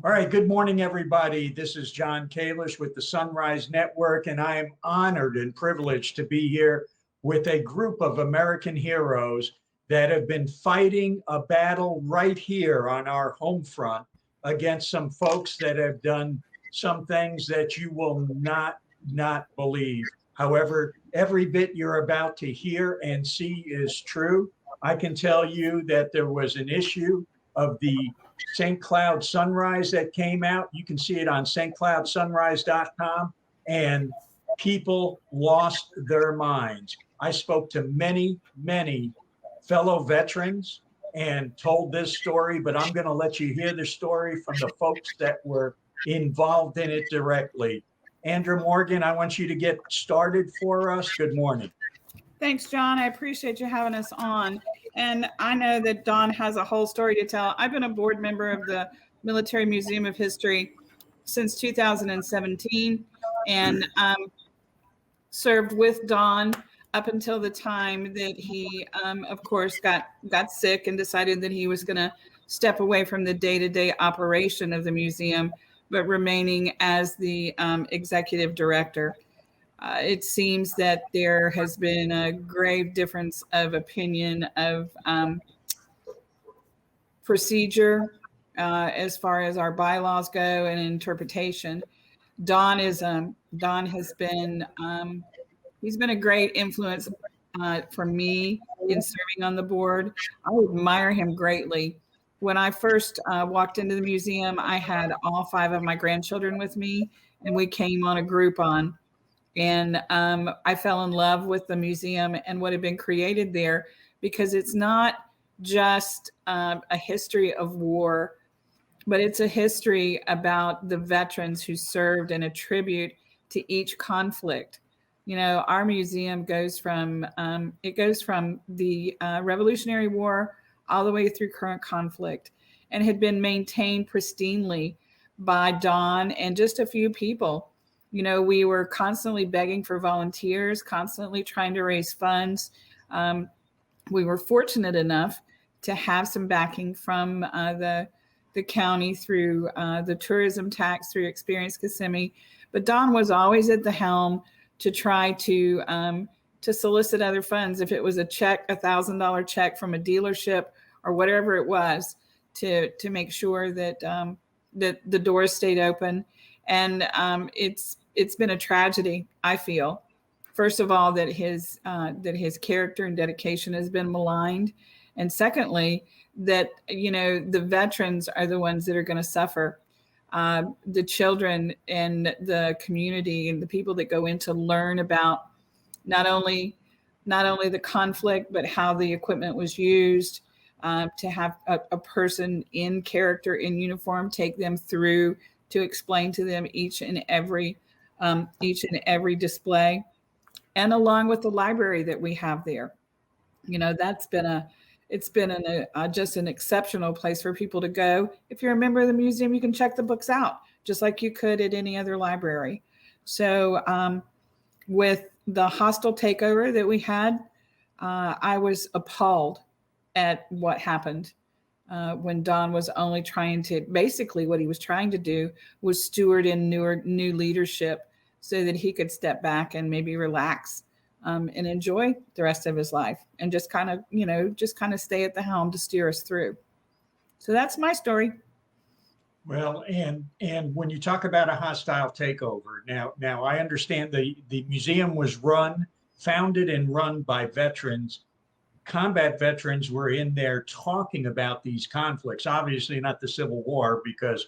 All right, good morning, everybody. This is John Kalish with the Sunrise Network, and I am honored and privileged to be here with a group of American heroes that have been fighting a battle right here on our home front against some folks that have done some things that you will not believe. However, every bit you're about to hear and see is true. I can tell you that there was an issue of the St. Cloud Sunrise that came out. You can see it on stcloudsunrise.com, and people lost their minds. I spoke to many fellow veterans and told this story, but I'm going to let you hear the story from the folks that were involved in it directly. Andrew Morgan, I want you to get started for us. Good morning. Thanks, John. I appreciate you having us on. And I know that Don has a whole story to tell. I've been a board member of the Military Museum of History since 2017 and served with Don up until the time that he, of course, got sick and decided that he was going to step away from the day-to-day operation of the museum, but remaining as the executive director. It seems that there has been a grave difference of opinion of procedure as far as our bylaws go and interpretation. Don has been he's been a great influence for me in serving on the board. I admire him greatly. When I first walked into the museum, I had all 5 of my grandchildren with me, and we came on a Groupon. And I fell in love with the museum and what had been created there, because it's not just a history of war, but it's a history about the veterans who served and a tribute to each conflict. You know, our museum goes from the Revolutionary War all the way through current conflict, and had been maintained pristinely by Don and just a few people. You know, we were constantly begging for volunteers, constantly trying to raise funds. We were fortunate enough to have some backing from the county through the tourism tax, through Experience Kissimmee. But Don was always at the helm to try to solicit other funds. If it was a check, $1,000 check from a dealership or whatever it was, to make sure that that the doors stayed open. And it's been a tragedy, I feel. First of all, that his character and dedication has been maligned, and secondly, that the veterans are the ones that are going to suffer. The children and the community and the people that go in to learn about not only the conflict, but how the equipment was used. To have a person in character, in uniform, take them through to explain to them each and every display, and along with the library that we have there. You know, it's been just an exceptional place for people to go. If you're a member of the museum, you can check the books out just like you could at any other library. So with the hostile takeover that we had, I was appalled at what happened. When Don was only trying to, basically what he was trying to do was steward in new leadership so that he could step back and maybe relax and enjoy the rest of his life, and just kind of stay at the helm to steer us through. So that's my story. Well, and when you talk about a hostile takeover, now I understand the museum was founded and run by veterans. Combat veterans were in there talking about these conflicts. Obviously not the Civil War, because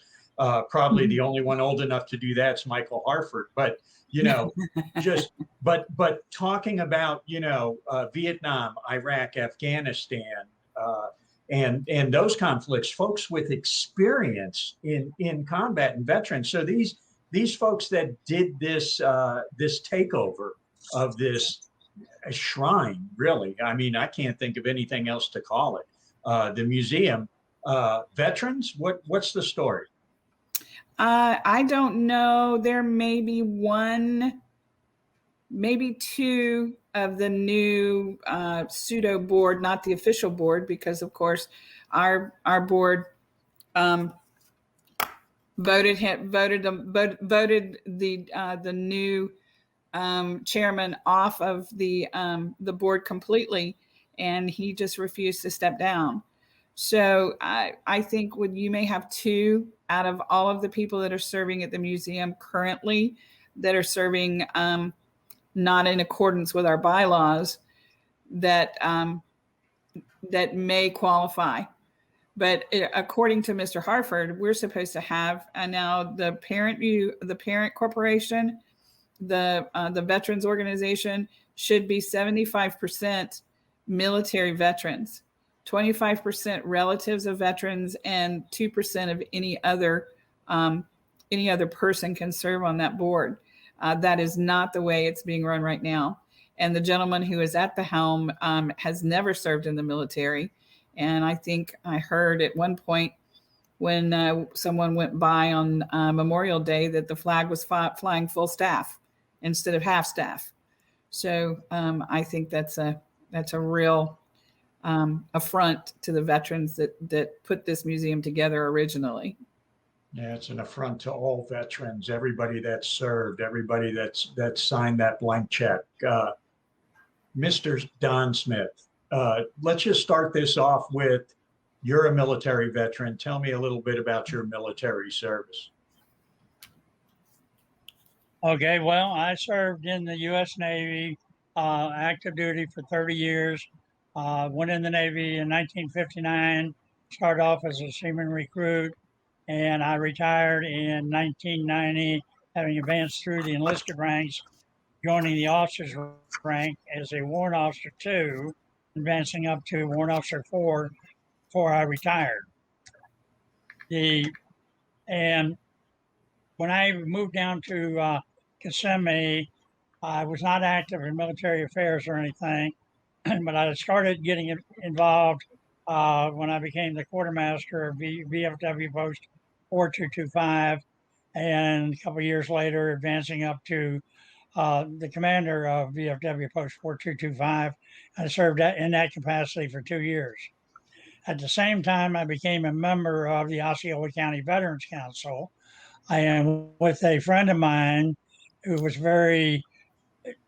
probably the only one old enough to do that's Michael Harford. But but talking about Vietnam, Iraq, Afghanistan, and those conflicts, folks with experience in combat and veterans. So these folks that did this takeover of this a shrine, really. I mean, I can't think of anything else to call it. The museum, veterans. What's the story? I don't know. There may be one, maybe two of the new pseudo board, not the official board, because of course our board voted him, voted the new chairman off of the board completely, and he just refused to step down. So I think when you may have two out of all of the people that are serving at the museum currently that are serving not in accordance with our bylaws, that that may qualify. But according to Mr. Harford, we're supposed to have now the parent corporation, the veterans organization should be 75% military veterans, 25% relatives of veterans, and 2% of any other person can serve on that board. That is not the way it's being run right now. And the gentleman who is at the helm has never served in the military. And I think I heard at one point when someone went by on Memorial Day that the flag was flying full staff instead of half staff. So I think that's a real affront to the veterans that put this museum together originally. Yeah, it's an affront to all veterans, everybody that's served, everybody that's signed that blank check. Mr. Don Smith, let's just start this off with, you're a military veteran. Tell me a little bit about your military service. Okay, well, I served in the U.S. Navy, active duty for 30 years. Went in the Navy in 1959, started off as a seaman recruit, and I retired in 1990, having advanced through the enlisted ranks, joining the officers rank as a warrant officer 2, advancing up to warrant officer 4 before I retired. And when I moved down to Kissimmee, I was not active in military affairs or anything, but I started getting involved when I became the quartermaster of VFW Post 4225, and a couple of years later, advancing up to the commander of VFW Post 4225. I served in that capacity for 2 years. At the same time, I became a member of the Osceola County Veterans Council. I am with a friend of mine who was very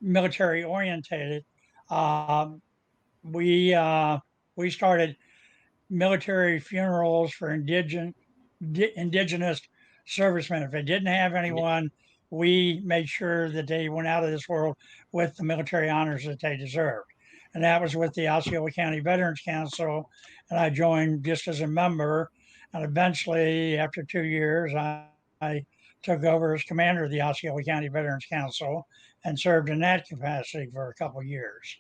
military orientated. We started military funerals for indigenous servicemen. If they didn't have anyone, we made sure that they went out of this world with the military honors that they deserved. And that was with the Osceola County Veterans Council. And I joined just as a member. And eventually, after 2 years, I took over as commander of the Osceola County Veterans Council and served in that capacity for a couple of years.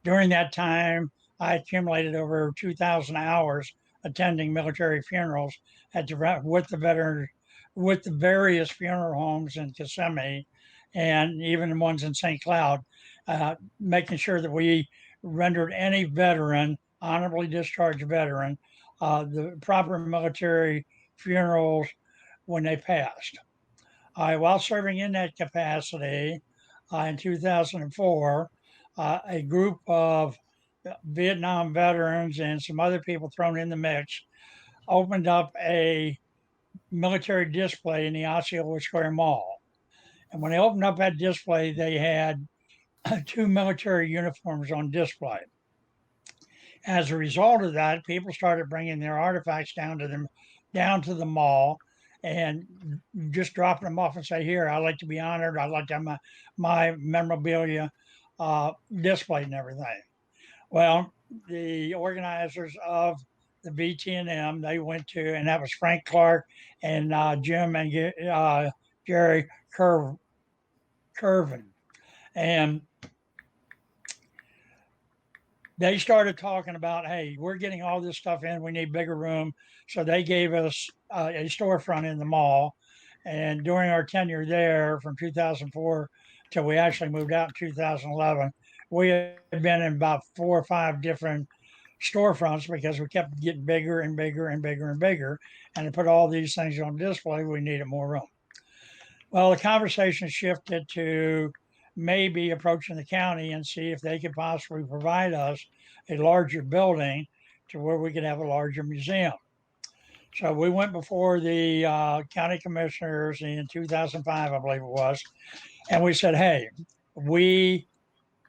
During that time, I accumulated over 2,000 hours attending military funerals with the various funeral homes in Kissimmee and even the ones in St. Cloud, making sure that we rendered any veteran, honorably discharged veteran, the proper military funerals when they passed. While serving in that capacity in 2004, a group of Vietnam veterans and some other people thrown in the mix opened up a military display in the Osceola Square Mall. And when they opened up that display, they had 2 military uniforms on display. As a result of that, people started bringing their artifacts down to the mall and just dropping them off and say, "Here, I'd like to be honored. I'd like to have my memorabilia displayed and everything." Well, the organizers of the VTNM, they went to, and that was Frank Clark and Jim and Jerry Curvin. And they started talking about, hey, we're getting all this stuff in. We need bigger room. So they gave us a storefront in the mall. And during our tenure there from 2004 till we actually moved out in 2011, we had been in about 4 or 5 different storefronts because we kept getting bigger and bigger and bigger and bigger. And to put all these things on display, we needed more room. Well, the conversation shifted to maybe approaching the county and see if they could possibly provide us a larger building to where we could have a larger museum. So we went before the county commissioners in 2005, I believe it was, and we said, hey, we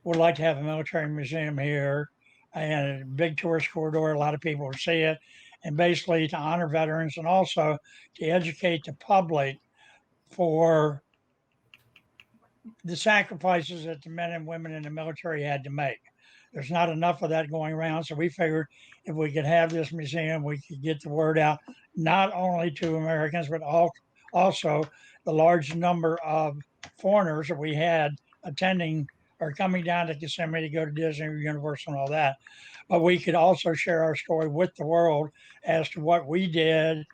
would like to have a military museum here and a big tourist corridor. A lot of people would see it, and basically to honor veterans and also to educate the public for the sacrifices that the men and women in the military had to make. There's not enough of that going around. So we figured if we could have this museum, we could get the word out not only to Americans, but also the large number of foreigners that we had attending or coming down to Kissimmee to go to Disney or Universal and all that. But we could also share our story with the world as to what we did,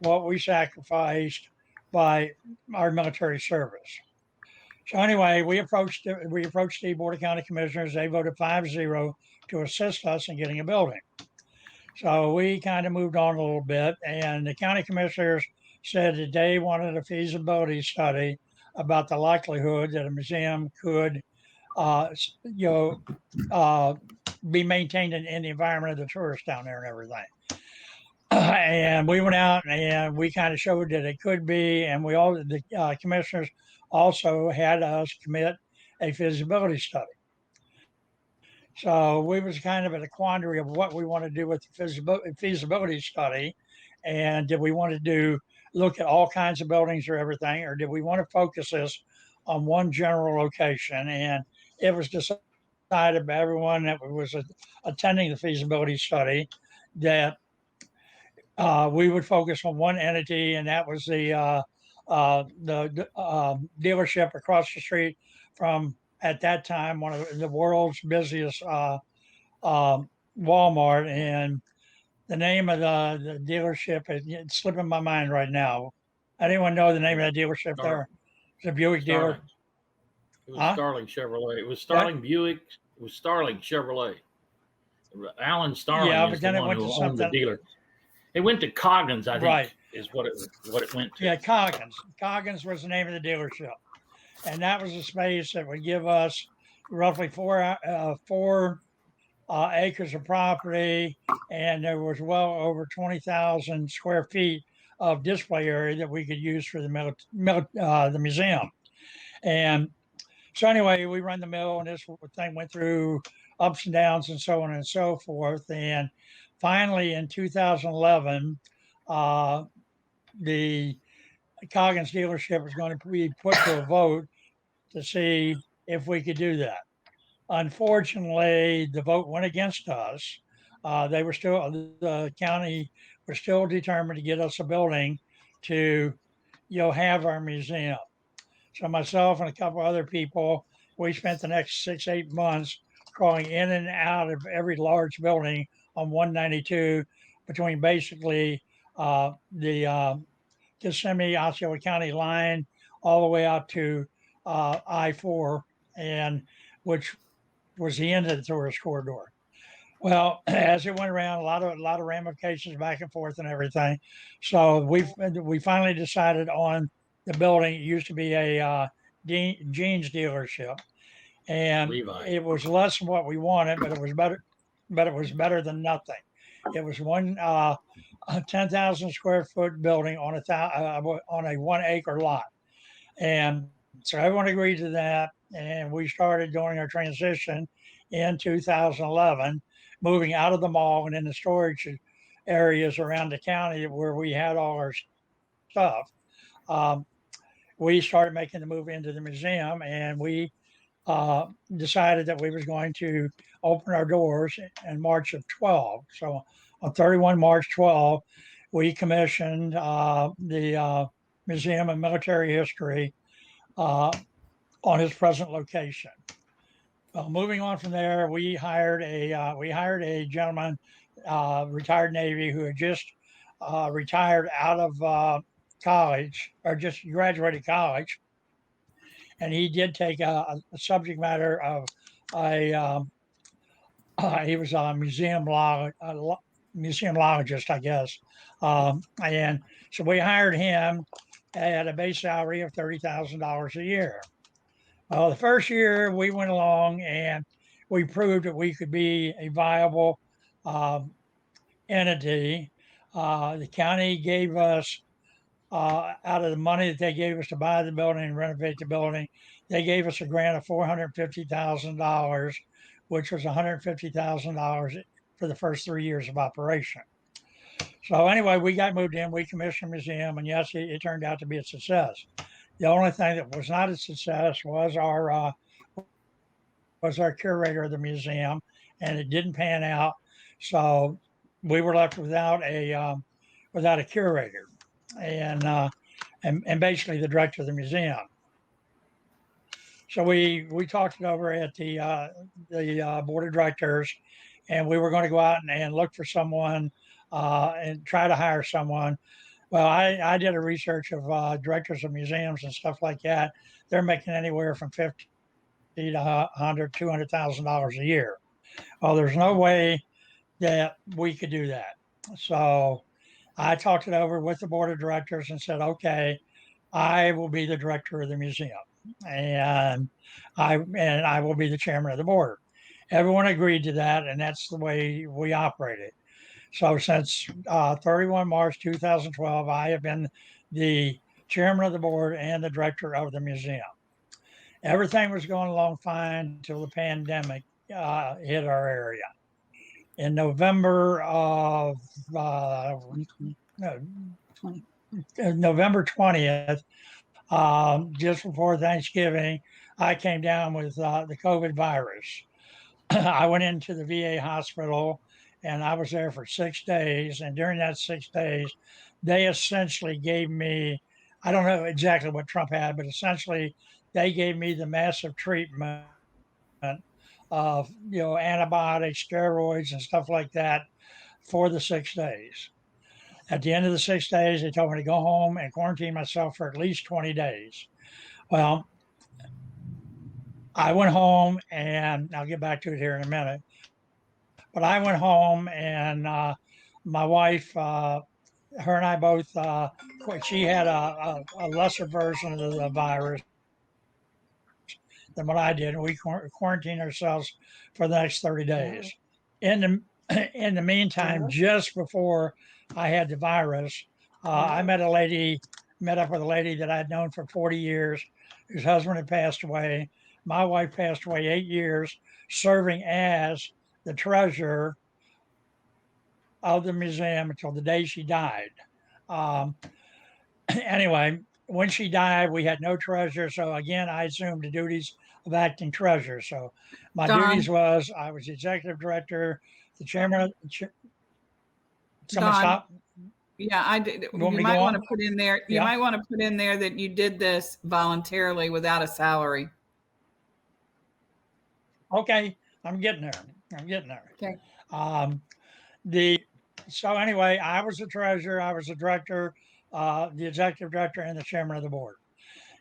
what we sacrificed by our military service. So anyway, we approached the Board of County Commissioners. They voted 5-0 to assist us in getting a building. So we kind of moved on a little bit, and the county commissioners said that they wanted a feasibility study about the likelihood that a museum could, uh, you know, uh, be maintained in the environment of the tourists down there and everything. And we went out and we kind of showed that it could be, and the commissioners also had us commit a feasibility study. So we was kind of at a quandary of what we want to do with the feasibility study, and did we want to look at all kinds of buildings or everything, or did we want to focus this on one general location? And it was decided by everyone that was attending the feasibility study that we would focus on one entity, and that was the dealership across the street from, at that time, one of the world's busiest Walmart. And the name of the dealership it's slipping my mind right now. Anyone know the name of that dealership there? It's a Buick dealer. Starling. It was Huh? Starling Chevrolet. It was What? Starling Buick. It was Starling Chevrolet. Alan Starling Yeah, is but the then it one went who to owned the something. dealer. It went to Coggins, I think, Right. is what it went to. Yeah, Coggins. Coggins was the name of the dealership, and that was a space that would give us roughly four acres of property, and there was well over 20,000 square feet of display area that we could use for the museum. And so anyway, we run the mill, and this thing went through ups and downs and so on and so forth. And finally, in 2011, the Coggins dealership was going to be put to a vote to see if we could do that. Unfortunately, the vote went against us. The county was still determined to get us a building to, have our museum. So myself and a couple other people, we spent the next 6-8 months crawling in and out of every large building on 192 between basically the Kissimmee Osceola County line all the way out to I-4, and which was the end of the tourist corridor. Well, as it went around, a lot of ramifications back and forth and everything. So we finally decided on the building. It used to be a jeans dealership, and Levi. it was less than what we wanted, but it was better. But it was better than nothing. It was a 10,000 square foot building on a 1 acre lot, and so everyone agreed to that, and we started doing our transition in 2011, moving out of the mall and in the storage areas around the county where we had all our stuff. Um, we started making the move into the museum, and we decided that we was going to open our doors in March of 12. So on 31 March 12, we commissioned the Museum of Military History on his present location. Moving on from there, we hired a gentleman, retired Navy, who had just retired out of college, or just graduated college, and he did take a subject matter of a he was a museumologist, I guess, and so we hired him at a base salary of $30,000 a year. Well, the first year we went along and we proved that we could be a viable entity. The county gave us, out of the money that they gave us to buy the building and renovate the building, they gave us a grant of $450,000, which was $150,000 for the first 3 years of operation. So anyway, we got moved in, we commissioned a museum, and yes, it turned out to be a success. The only thing that was not a success was our curator of the museum, and it didn't pan out. So we were left without a curator, and basically the director of the museum. So we talked it over at the board of directors, and we were going to go out and look for someone and try to hire someone. Well, I did a research of directors of museums and stuff like that. They're making anywhere from $50 to $100, $200,000 a year. Well, there's no way that we could do that. So I talked it over with the board of directors and said, okay, I will be the director of the museum, and I will be the chairman of the board. Everyone agreed to that, and that's the way we operated. So since 31 March 2012, I have been the chairman of the board and the director of the museum. Everything was going along fine until the pandemic hit our area. In November of November 20th, just before Thanksgiving, I came down with the COVID virus. I went into the VA hospital, and I was there for 6 days. And during that 6 days, they essentially gave me, I don't know exactly what Trump had, but essentially they gave me the massive treatment of, antibiotics, steroids, and stuff like that for the 6 days. At the end of the 6 days, they told me to go home and quarantine myself for at least 20 days. Well, I went home, and I'll get back to it here in a minute. But I went home, and my wife, her and I both, she had a lesser version of the virus than what I did. And we quarantined ourselves for the next 30 days. In the meantime, just before I had the virus, I met up with a lady that I'd known for 40 years, whose husband had passed away. My wife passed away 8 years, serving as the treasurer of the museum until the day she died. Anyway, when she died, we had no treasurer. So again, I assumed the duties of acting treasurer. So my Don. duties was I was the executive director, the chairman of someone Don. stop. Yeah, I did. You want me to might go want on? to put in there. You Yeah. might want to put in there that you did this voluntarily without a salary. Okay, I'm getting there. Okay. So anyway, I was the treasurer, I was the director, the executive director, and the chairman of the board.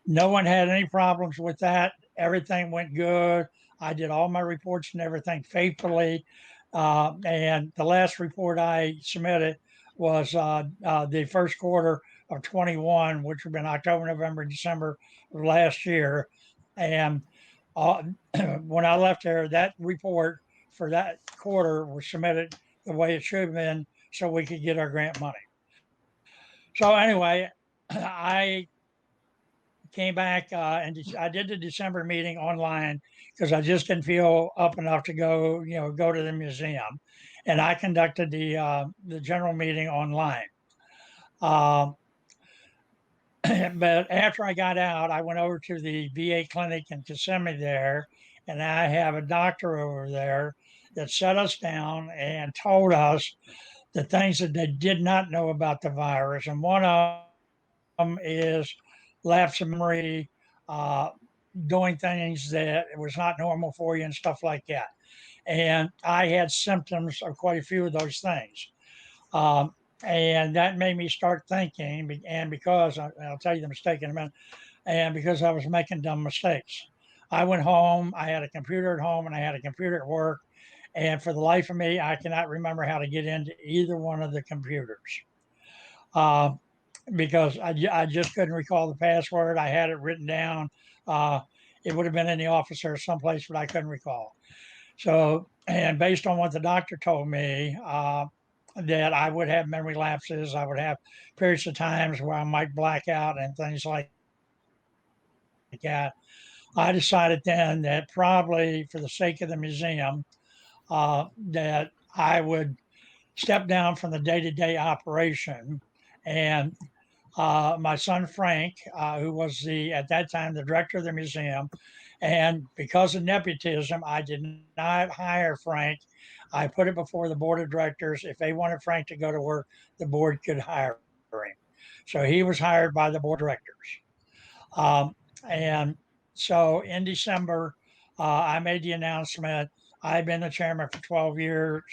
No one had any problems with that. Everything went good. I did all my reports and everything faithfully. And the last report I submitted was the first quarter of 21, which would have been October, November, December of last year. And when I left there, that report for that quarter was submitted the way it should have been so we could get our grant money. So anyway, I came back and I did the December meeting online because I just didn't feel up enough to go to the museum, and I conducted the general meeting online. But after I got out, I went over to the VA clinic in Kissimmee there, and I have a doctor over there that set us down and told us the things that they did not know about the virus. And one of them is lapse of memory, doing things that was not normal for you and stuff like that. And I had symptoms of quite a few of those things. And that made me start thinking, and because I'll tell you the mistake in a minute, and because I was making dumb mistakes. I went home, I had a computer at home and I had a computer at work. And for the life of me, I cannot remember how to get into either one of the computers because I just couldn't recall the password. I had it written down. It would have been in the office or someplace, but I couldn't recall. So, and based on what the doctor told me, that I would have memory lapses. I would have periods of times where I might black out and things like that. I decided then that probably for the sake of the museum, that I would step down from the day-to-day operation. And my son Frank, who was at that time the director of the museum, and because of nepotism, I did not hire Frank. I put it before the board of directors. If they wanted Frank to go to work, the board could hire him. So he was hired by the board of directors. And so in December, I made the announcement. I've been the chairman for 12 years,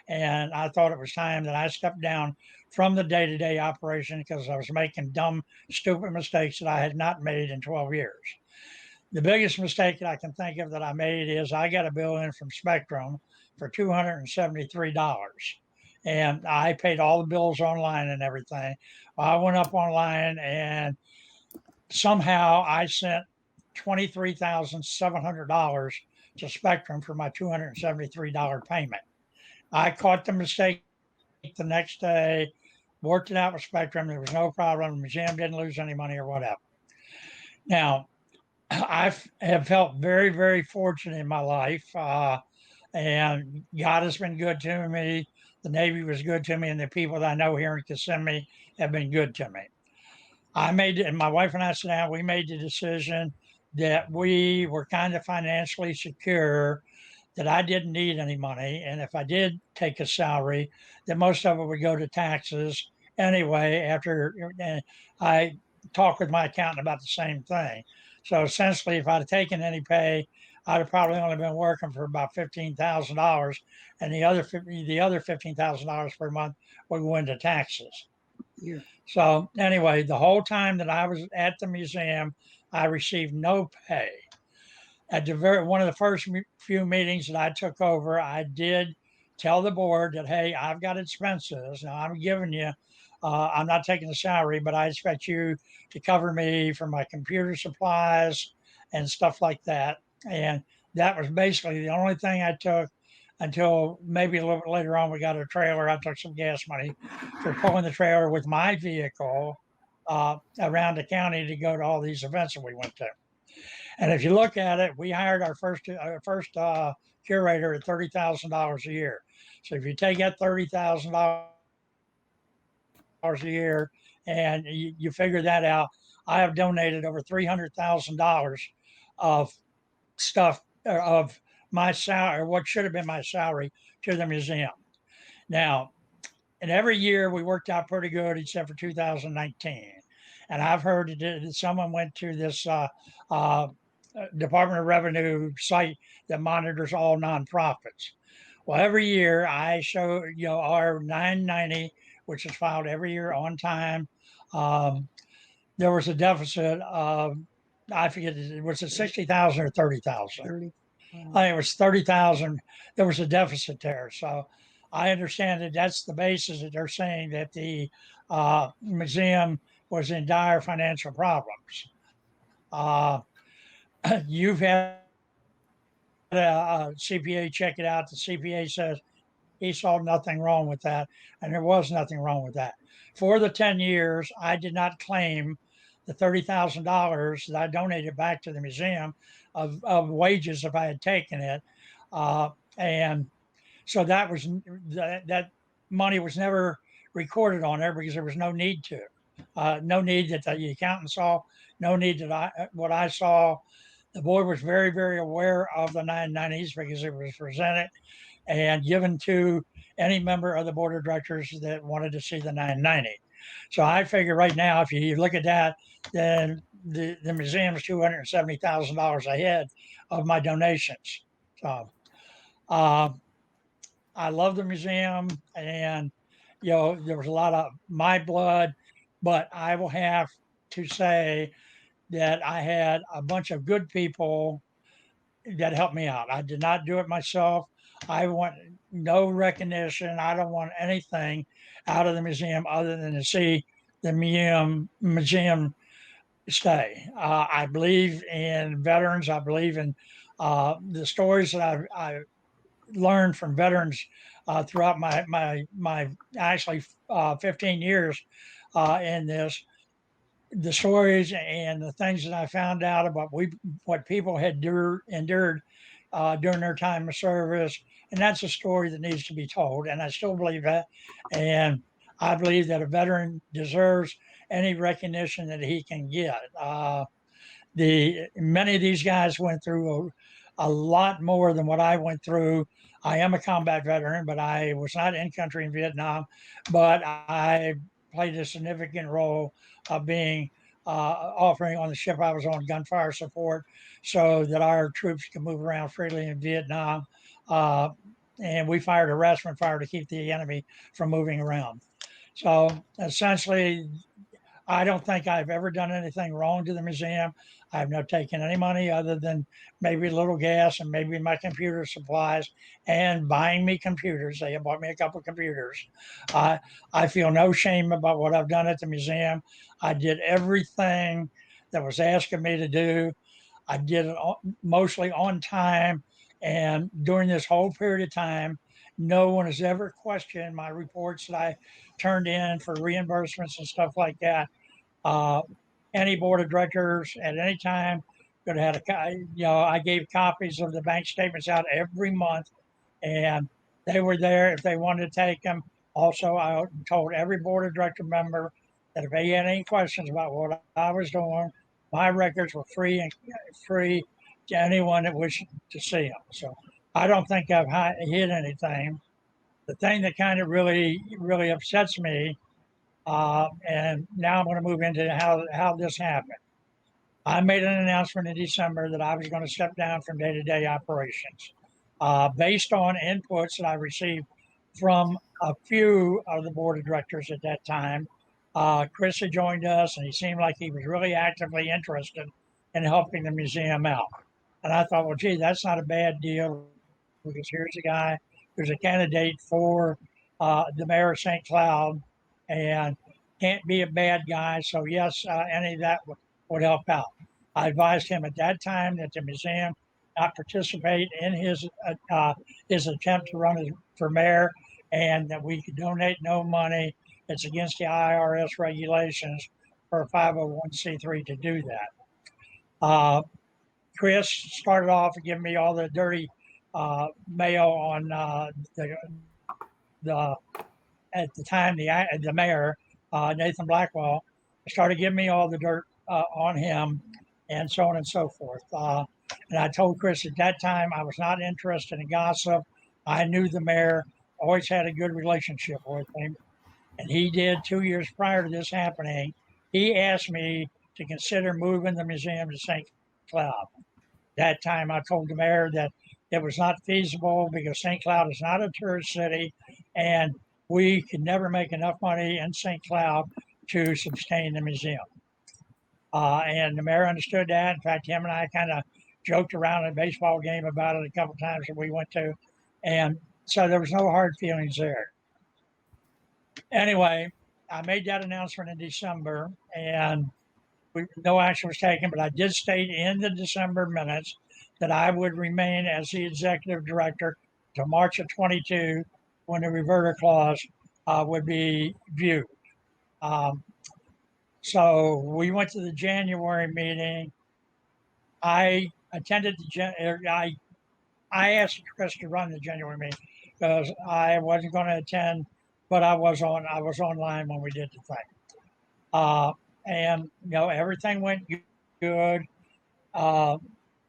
and I thought it was time that I stepped down from the day to day operation because I was making dumb, stupid mistakes that I had not made in 12 years. The biggest mistake that I can think of that I made is I got a bill in from Spectrum for $273. And I paid all the bills online and everything. I went up online and somehow I sent $23,700 to Spectrum for my $273 payment. I caught the mistake the next day, worked it out with Spectrum. There was no problem. The museum didn't lose any money or whatever. Now, I have felt very, very fortunate in my life, and God has been good to me. The Navy was good to me, and the people that I know here in Kissimmee have been good to me. And my wife and I sat down, we made the decision that we were kind of financially secure, that I didn't need any money. And if I did take a salary, that most of it would go to taxes anyway. I talked with my accountant about the same thing. So essentially, if I'd have taken any pay, I'd have probably only been working for about $15,000, and the other $15,000 per month would go into taxes. Yeah. So anyway, the whole time that I was at the museum, I received no pay. At one of the first few meetings that I took over, I did tell the board that, hey, I've got expenses. Now I'm giving you, I'm not taking a salary, but I expect you to cover me for my computer supplies and stuff like that. And that was basically the only thing I took until maybe a little bit later on. We got a trailer. I took some gas money for pulling the trailer with my vehicle around the county to go to all these events that we went to. And if you look at it, we hired our first curator at $30,000 a year. So if you take that $30,000 a year and you figure that out, I have donated over $300,000 of stuff of my salary, or what should have been my salary, to the museum. Now, and every year we worked out pretty good except for 2019. And I've heard that someone went to this Department of Revenue site that monitors all nonprofits. Well, every year I show our 990, which is filed every year on time. There was a deficit of, I forget, was it 60,000 or 30,000? 30. I think it was 30,000. There was a deficit there. So I understand that that's the basis that they're saying that the museum was in dire financial problems. You've had a CPA check it out. The CPA says he saw nothing wrong with that, and there was nothing wrong with that. For the 10 years, I did not claim the $30,000 that I donated back to the museum of wages if I had taken it. And so that money was never recorded on there because there was no need to. No need that the accountant saw, no need that what I saw. The board was very, very aware of the 990s because it was presented and given to any member of the board of directors that wanted to see the 990. So I figure right now, if you look at that, then the museum is $270,000 ahead of my donations. So I love the museum, and there was a lot of my blood, but I will have to say that I had a bunch of good people that helped me out. I did not do it myself. I want no recognition. I don't want anything out of the museum other than to see the museum stay. I believe in veterans. I believe in the stories that I learned from veterans throughout my actually 15 years in this. The stories and the things that I found out about what people had endured during their time of service, and that's a story that needs to be told. And I still believe that, and I believe that a veteran deserves any recognition that he can get. The many of these guys went through a lot more than what I went through. I am a combat veteran, but I was not in country in Vietnam, but I played a significant role of being offering on the ship I was on gunfire support so that our troops could move around freely in Vietnam. Uh, and we fired harassment fire to keep the enemy from moving around. So essentially, I don't think I've ever done anything wrong to the museum. I've not taken any money other than maybe a little gas and maybe my computer supplies and buying me computers. They have bought me a couple of computers. I feel no shame about what I've done at the museum. I did everything that was asked of me to do. I did it mostly on time. And during this whole period of time, no one has ever questioned my reports that I turned in for reimbursements and stuff like that. Uh, any board of directors at any time could have had I gave copies of the bank statements out every month, and they were there if they wanted to take them. Also, I told every board of director member that if they had any questions about what I was doing, my records were free to anyone that wished to see them. So I don't think I've hid anything. The thing that kind of really upsets me, and now I'm going to move into how this happened. I made an announcement in December that I was going to step down from day-to-day operations, based on inputs that I received from a few of the board of directors at that time. Chris had joined us, and he seemed like he was really actively interested in helping the museum out. And I thought, well, gee, that's not a bad deal because here's a guy who's a candidate for the mayor of St. Cloud and can't be a bad guy. So, yes, any of that would help out. I advised him at that time that the museum not participate in his attempt to run for mayor and that we could donate no money. It's against the IRS regulations for a 501c3 to do that. Chris started off giving me all the dirty mail on the at the time the mayor Nathan Blackwell started giving me all the dirt on him and so on and so forth. And I told Chris at that time I was not interested in gossip. I knew the mayor, always had a good relationship with him, and he did 2 years prior to this happening. He asked me to consider moving the museum to St. Cloud. That time I told the mayor that it was not feasible because St. Cloud is not a tourist city and we could never make enough money in St. Cloud to sustain the museum. And the mayor understood that. In fact, him and I kind of joked around at a baseball game about it a couple of times that we went to. And so there was no hard feelings there. Anyway, I made that announcement in December and no action was taken, but I did state in the December minutes that I would remain as the executive director to March of 22 when the reverter clause would be viewed. So we went to the January meeting. I attended I asked Chris to run the January meeting because I wasn't going to attend, but I was online when we did the thing. And everything went good.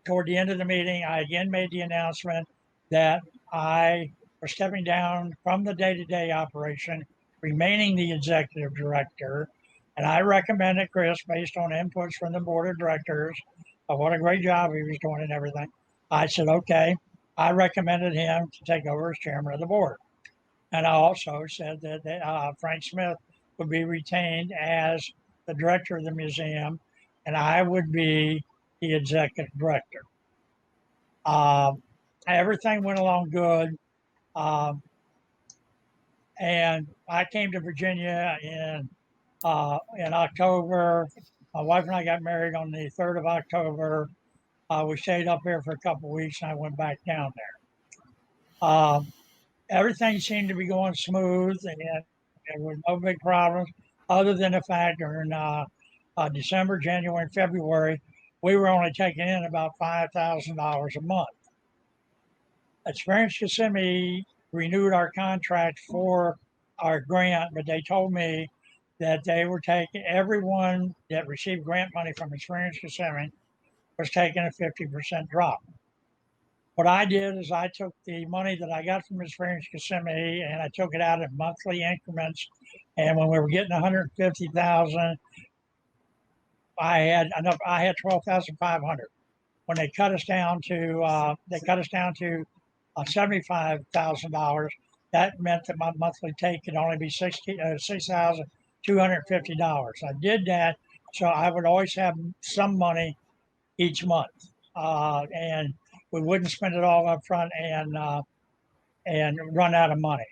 Toward the end of the meeting, I again made the announcement that I was stepping down from the day-to-day operation, remaining the executive director. And I recommended Chris, based on inputs from the board of directors, of what a great job he was doing and everything. I said, okay. I recommended him to take over as chairman of the board. And I also said that Frank Smith would be retained as the director of the museum, and I would be the executive director. Everything went along good. And I came to Virginia in October. My wife and I got married on the 3rd of October. We stayed up here for a couple of weeks and I went back down there. everything seemed to be going smooth, and there was no big problems, other than the fact during December, January, and February, we were only taking in about $5,000 a month. Experience Kissimmee renewed our contract for our grant, but they told me that they were taking, everyone that received grant money from Experience Kissimmee was taking a 50% drop. What I did is I took the money that I got from Experience Kissimmee and I took it out in monthly increments. And when we were getting 150,000, I had 12,500. When they cut us down to $75,000, that meant that my monthly take could only be $6,250. I did that so I would always have some money each month, and we wouldn't spend it all up front and run out of money.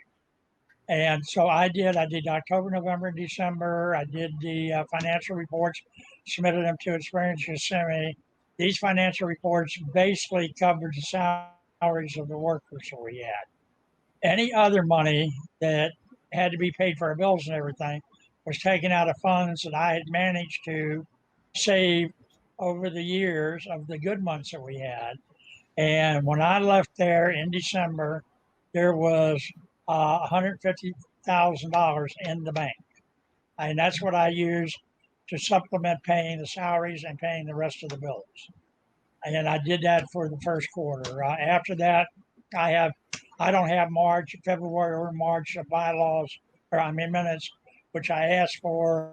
And so I did October, November, and December. I did the financial reports, submitted them to Experience Kissimmee. These financial reports basically covered the salaries of the workers that we had. Any other money that had to be paid for our bills and everything was taken out of funds that I had managed to save over the years of the good months that we had. And when I left there in December, there was $150,000 in the bank. And that's what I used to supplement paying the salaries and paying the rest of the bills. And I did that for the first quarter. After that, I don't have March, February, or March bylaws, minutes, which I asked for.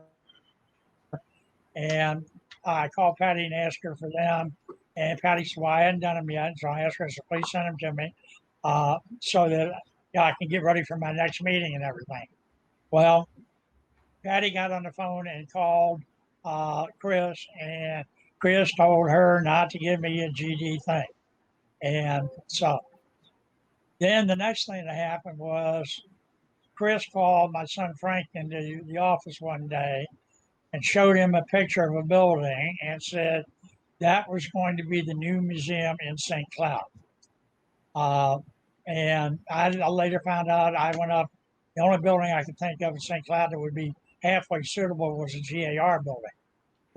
And I called Patty and asked her for them. And Patty said, well, I hadn't done them yet. So I asked her, I said, please send them to me so that I can get ready for my next meeting and everything. Well, Patty got on the phone and called Chris, and Chris told her not to give me a GD thing. And so then the next thing that happened was Chris called my son Frank into the office one day and showed him a picture of a building and said that was going to be the new museum in St. Cloud. And I later found out, I went up, the only building I could think of in St. Cloud that would be halfway suitable was a GAR building.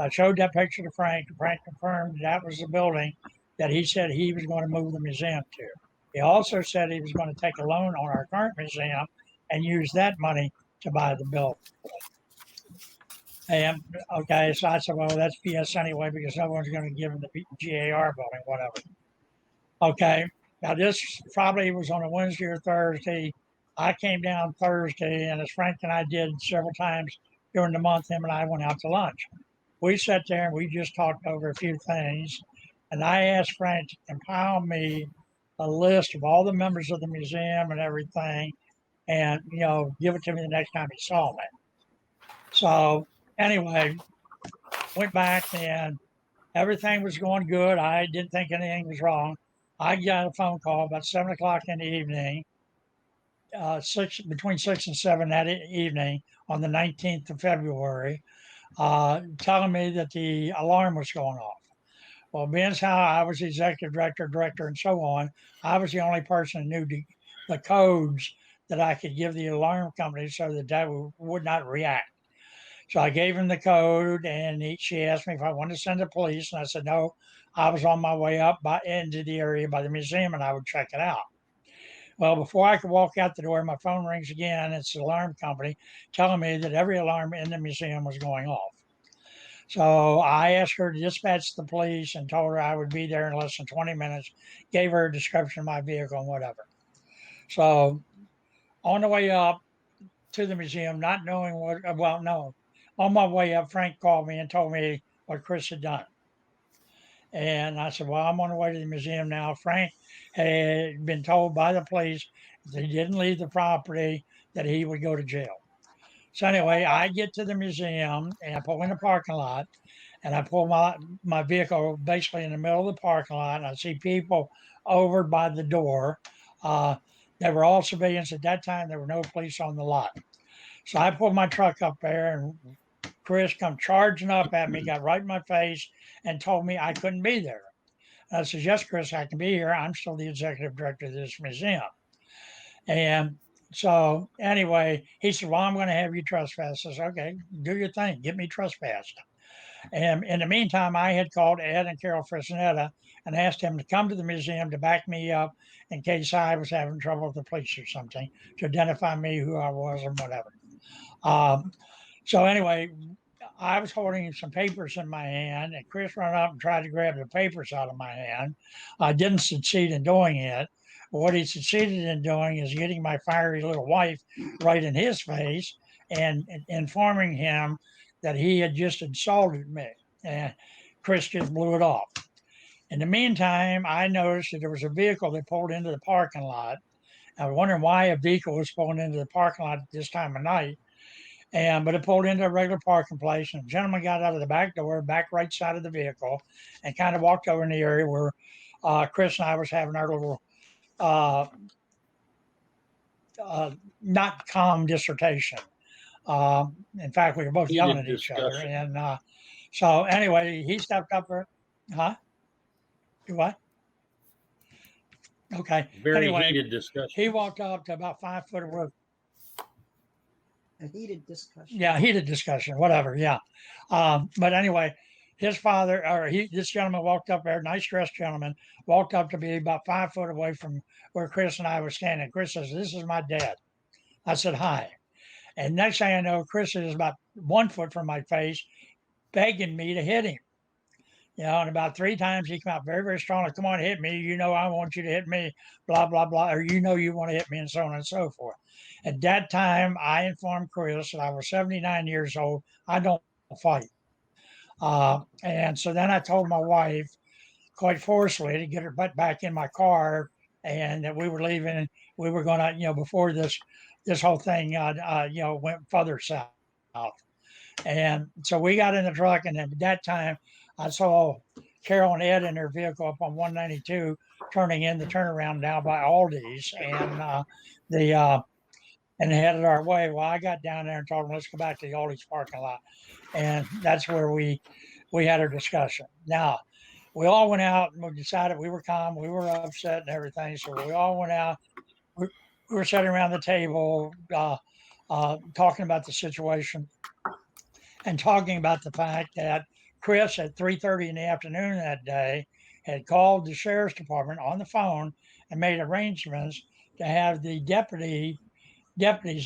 I showed that picture to Frank. Frank confirmed that was the building that he said he was going to move the museum to. He also said he was going to take a loan on our current museum and use that money to buy the building. And okay, so I said, well, that's BS anyway, because no one's going to give him the GAR building, whatever. Okay, now this probably was on a Wednesday or Thursday. I came down Thursday, and as Frank and I did several times during the month, him and I went out to lunch. We sat there and we just talked over a few things. And I asked Frank to compile me a list of all the members of the museum and everything, and give it to me the next time he saw me. So anyway, went back and everything was going good. I didn't think anything was wrong. I got a phone call about 7 o'clock in the evening, between 6 and 7 that evening on the 19th of February, telling me that the alarm was going off. Well, being as how I was the executive director, and so on, I was the only person who knew the codes that I could give the alarm company so that that would not react. So I gave him the code, and she asked me if I wanted to send the police, and I said no. I was on my way up into the area by the museum, and I would check it out. Well, before I could walk out the door, my phone rings again. It's the alarm company telling me that every alarm in the museum was going off. So I asked her to dispatch the police and told her I would be there in less than 20 minutes, gave her a description of my vehicle and whatever. So on the way up to the museum, not knowing on my way up, Frank called me and told me what Chris had done. And I said, well, I'm on the way to the museum now. Frank had been told by the police if he didn't leave the property that he would go to jail. So anyway, I get to the museum and I pull in the parking lot, and I pull my vehicle basically in the middle of the parking lot, and I see people over by the door. They were all civilians at that time. There were no police on the lot. So I pulled my truck up there, and Chris come charging up at me, got right in my face, and told me I couldn't be there. And I said, yes, Chris, I can be here. I'm still the executive director of this museum. And so anyway, he said, well, I'm going to have you trespass. I said, okay, do your thing. Get me trespassed. And in the meantime, I had called Ed and Carol Fresnetta and asked him to come to the museum to back me up in case I was having trouble with the police or something, to identify me, who I was, and whatever. So anyway, I was holding some papers in my hand, and Chris ran up and tried to grab the papers out of my hand. I didn't succeed in doing it. What he succeeded in doing is getting my fiery little wife right in his face and informing him that he had just insulted me. And Chris just blew it off. In the meantime, I noticed that there was a vehicle that pulled into the parking lot. I was wondering why a vehicle was pulling into the parking lot at this time of night. But it pulled into a regular parking place, and a gentleman got out of the back door, back right side of the vehicle, and kind of walked over in the area where Chris and I was having our little uh, not calm dissertation. In fact, we were both yelling at each other. And so anyway, he stepped up there. Huh? Do what? Okay. Very Anyway, heated discussion. he walked up to about 5 foot of A heated discussion. yeah, heated discussion, whatever. Yeah. But anyway, his father, this gentleman walked up there, nice dressed gentleman, walked up to be about 5 foot away from where Chris and I were standing. Chris says, "This is my dad." I said, "Hi." And next thing I know, Chris is about 1 foot from my face, begging me to hit him. And about 3 times he came out very, very strongly. "Come on, hit me. I want you to hit me, blah, blah, blah. Or you want to hit me," and so on and so forth. At that time, I informed Chris that I was 79 years old. I don't fight. And so then I told my wife quite forcefully to get her butt back in my car and that we were leaving. We were going to, before this whole thing, went further south. And so we got in the truck, and at that time, I saw Carol and Ed in their vehicle up on 192 turning in the turnaround down by Aldi's, and and headed our way. Well, I got down there and told them, let's go back to the Aldi's parking lot, and that's where we had our discussion. Now, we all went out and we decided we were calm, we were upset and everything, so we all went out. We were sitting around the table talking about the situation and talking about the fact that Chris at 3:30 in the afternoon that day had called the sheriff's department on the phone and made arrangements to have the deputies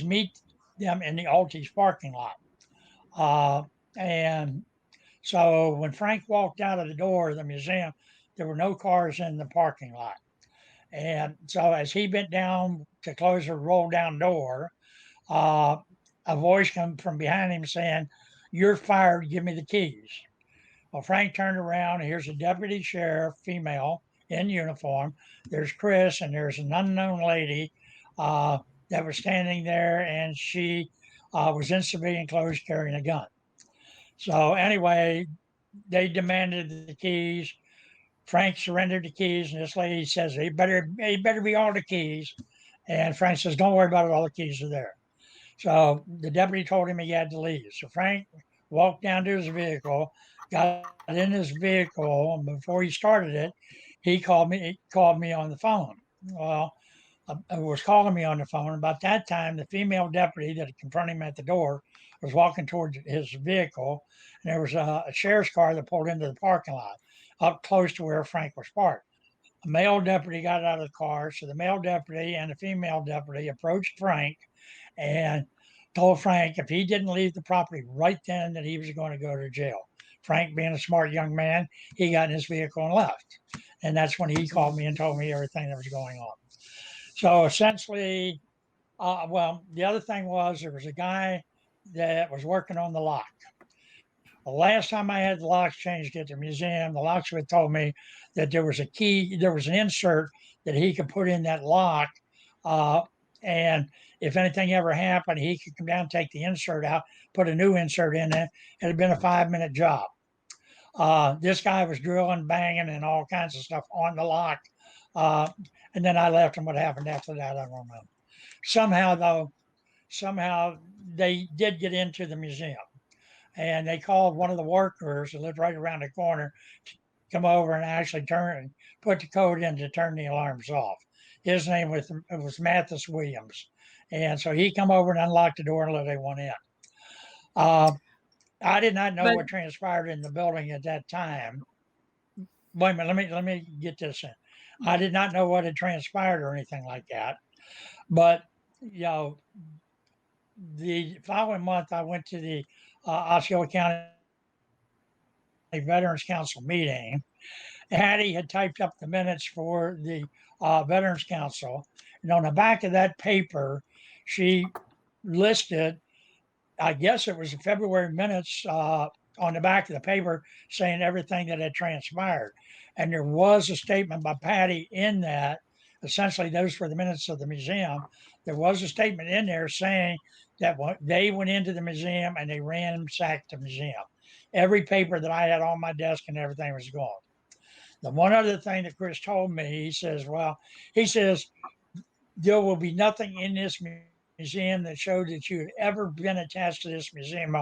meet them in the Altis parking lot. And so when Frank walked out of the door of the museum, there were no cars in the parking lot. And so as he bent down to close the roll down door, a voice came from behind him saying, "You're fired, give me the keys." Well, Frank turned around, and here's a deputy sheriff, female, in uniform. There's Chris, and there's an unknown lady that was standing there, and she was in civilian clothes carrying a gun. So anyway, they demanded the keys. Frank surrendered the keys, and this lady says, "He better be all the keys." And Frank says, "Don't worry about it, all the keys are there." So the deputy told him he had to leave. So Frank walked down to his vehicle, got in his vehicle, and before he started it, he called me on the phone. Well, I was calling me on the phone. About that time, the female deputy that had confronted him at the door was walking towards his vehicle, and there was a sheriff's car that pulled into the parking lot up close to where Frank was parked. A male deputy got out of the car, so the male deputy and the female deputy approached Frank and told Frank if he didn't leave the property right then that he was going to go to jail. Frank, being a smart young man, he got in his vehicle and left. And that's when he called me and told me everything that was going on. So essentially, the other thing was there was a guy that was working on the lock. The last time I had the locks changed at the museum, the locksmith told me that there was a key, there was an insert that he could put in that lock. And if anything ever happened, he could come down, take the insert out, put a new insert in there. It had been a 5-minute job. This guy was drilling, banging, and all kinds of stuff on the lock. And then I left, and what happened after that, I don't know. Somehow they did get into the museum, and they called one of the workers who lived right around the corner to come over and actually put the code in to turn the alarms off. His name was Mathis Williams. And so he come over and unlocked the door and let everyone in. I did not know But- what transpired in the building at that time. Wait a minute, let me get this in. I did not know what had transpired or anything like that. But the following month I went to the Osceola County Veterans Council meeting. Hattie had typed up the minutes for the Veterans Council, and on the back of that paper, she listed, I guess it was the February minutes on the back of the paper saying everything that had transpired. And there was a statement by Patty in that, essentially those were the minutes of the museum. There was a statement in there saying that they went into the museum and they ransacked the museum. Every paper that I had on my desk and everything was gone. The one other thing that Chris told me, he says, there will be nothing in this museum that showed that you had ever been attached to this museum.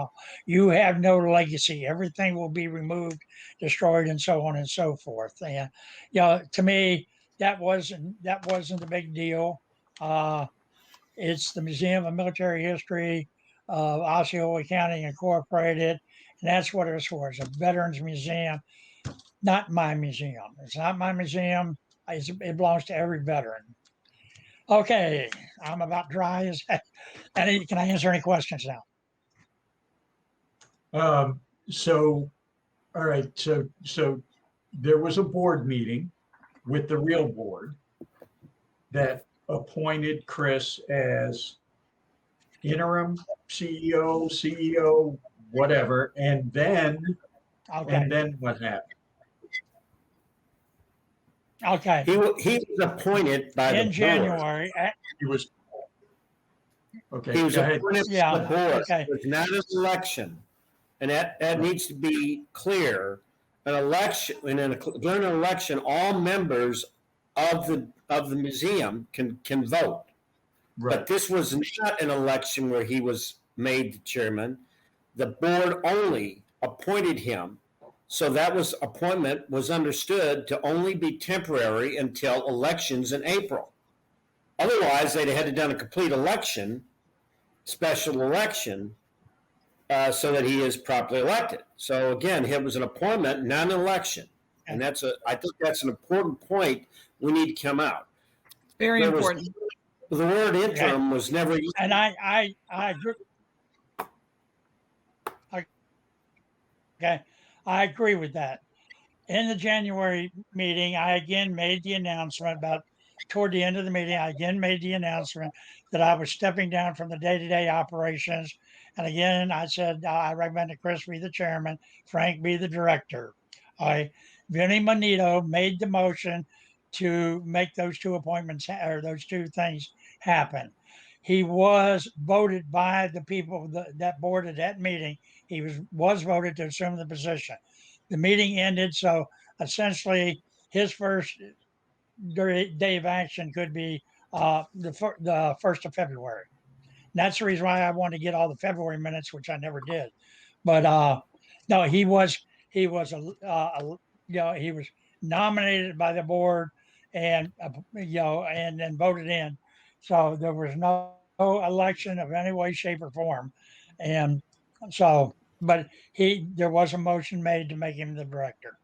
You have no legacy. Everything will be removed, destroyed, and so on and so forth. And to me, that wasn't a big deal. It's the Museum of Military History of Osceola County Incorporated, and that's what it was for. It's a veterans museum, not my museum. It's not my museum. It belongs to every veteran. Okay, I'm about dry as heck. Can I answer any questions now? All right. So there was a board meeting with the real board that appointed Chris as interim CEO, whatever. And then what happened? Okay. He was appointed by the In board. January. He was, okay, He was go ahead. appointed Yeah, by the board. okay. It was not an election. And that needs to be clear. An election, during an election, all members of the museum can vote. Right. But this was not an election where he was made the chairman. The board only appointed him. So that appointment was understood to only be temporary until elections in April. Otherwise, they'd had to done a complete election, special election, so that he is properly elected. So again, it was an appointment, not an election. And I think that's an important point we need to come out. Very important. The word interim was never used. And I agree. Okay, I agree with that. In the January meeting, I again made the announcement toward the end of the meeting, I again made the announcement that I was stepping down from the day-to-day operations. And again, I said, I recommend that Chris be the chairman, Frank be the director. Vinny Manito made the motion to make those two appointments or those two things happen. He was voted by the people that board at that meeting. He was voted to assume the position. The meeting ended, so essentially his first day of action could be the 1st of February. And that's the reason why I wanted to get all the February minutes, which I never did. But no, he was nominated by the board and and then voted in. So there was no election of any way, shape, or form. And so, but there was a motion made to make him the director.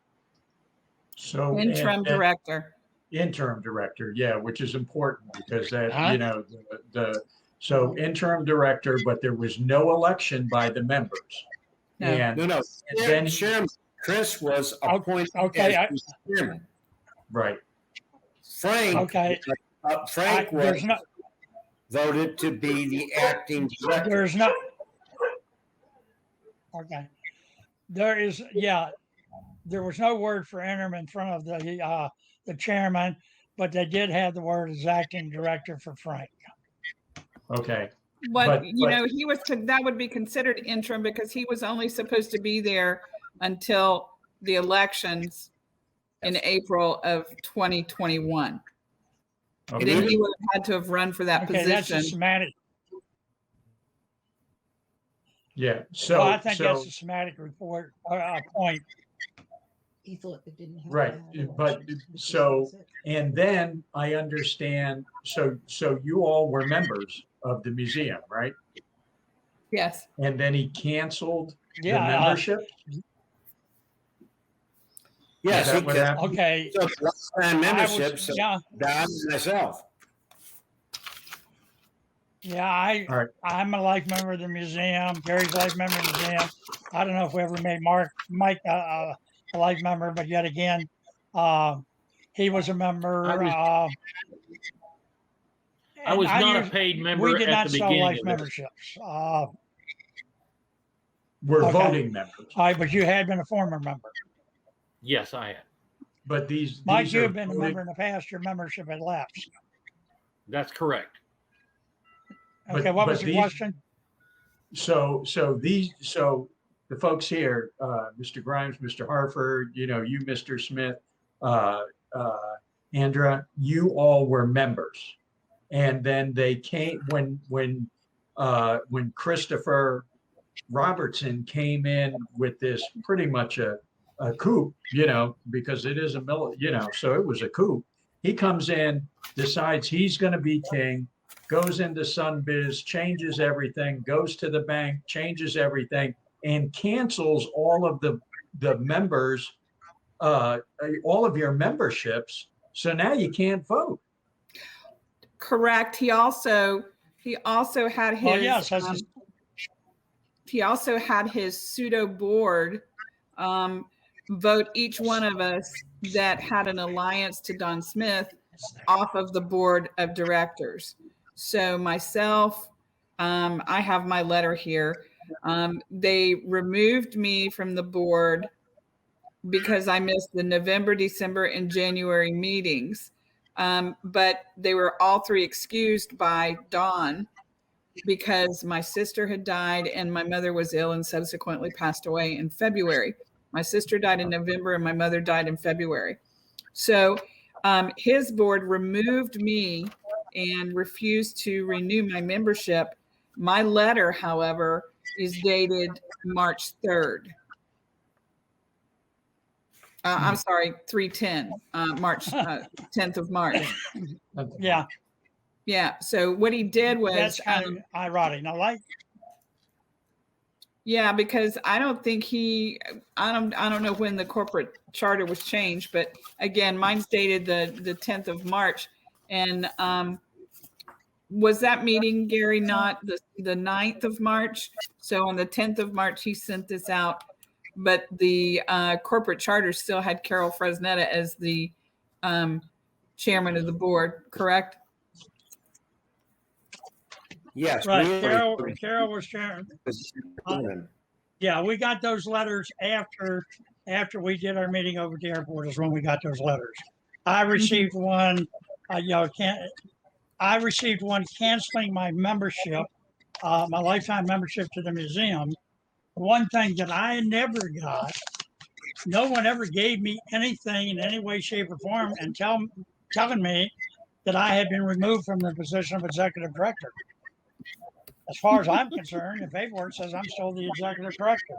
So Interim director. Interim director, yeah, which is important because that, Huh? so interim director, but there was no election by the members. No. And No. then Chairman Chris was appointed as chairman. right. Frank was voted to be the acting director. There's no. Okay. There was no word for interim in front of the chairman, but they did have the word as acting director for Frank. Okay. But he was that would be considered interim because he was only supposed to be there until the elections in April of 2021. Okay. Then he would have had to have run for that Okay, that's a position. semantic. Yeah. So I think that's a semantic report point. He thought they didn't have. to Right, have but elections because so, that was it. and then I understand, so you all were members of the museum, right? Yes. And then he canceled the Yeah, membership? Yes, Is he that what could. happened? okay. So lifetime I membership, was, so yeah, Don and myself. yeah, All right. I'm a life member of the museum. Gary's a life member of the museum. I don't know if we ever made Mike a life member, but yet again, he was a member. I And was not a used- paid we member did at not the sell beginning life of this. memberships. We're Okay. voting members, All right, but you had been a former member. Yes, I had. but these Mike, you are have been a voting- member in the past. Your membership had lapsed. That's correct. But- Okay, what but was your these- question? So the folks here, Mr. Grimes, Mr. Harford, you, Mr. Smith, Andra, you all were members. And then they came when Christopher Robertson came in with this pretty much a coup, because it is so it was a coup. He comes in, decides he's going to be king, goes into Sunbiz, changes everything, goes to the bank, changes everything, and cancels all of the members, all of your memberships. So now you can't vote. Correct. He also had his Oh, yes, that's his- he also had his pseudo board vote each one of us that had an alliance to Don Smith off of the board of directors. So myself, I have my letter here. They removed me from the board because I missed the November, December, and January meetings. But they were all three excused by Dawn because my sister had died and my mother was ill and subsequently passed away in February. My sister died in November and my mother died in February. So his board removed me and refused to renew my membership. My letter, however, is dated March 3rd. I'm sorry, 3/10, March 10th of March. yeah, Yeah. So what he did was that's kind of ironic. Now, yeah, because I don't think I don't know when the corporate charter was changed, but again, mine's dated the 10th of March. And was that meeting, Gary, not the 9th of March? So on the 10th of March, he sent this out, but the corporate charter still had Carol Fresnetta as the chairman of the board, correct? Yes. right. we Carol was chairman. were- Yeah, we got those letters after we did our meeting over at the airport is when we got those letters. I received one, I received one canceling my membership, my lifetime membership to the museum. One thing that I never got, no one ever gave me anything in any way, shape, or form and telling me that I had been removed from the position of executive director. As far as I'm concerned, the paperwork says I'm still the executive director.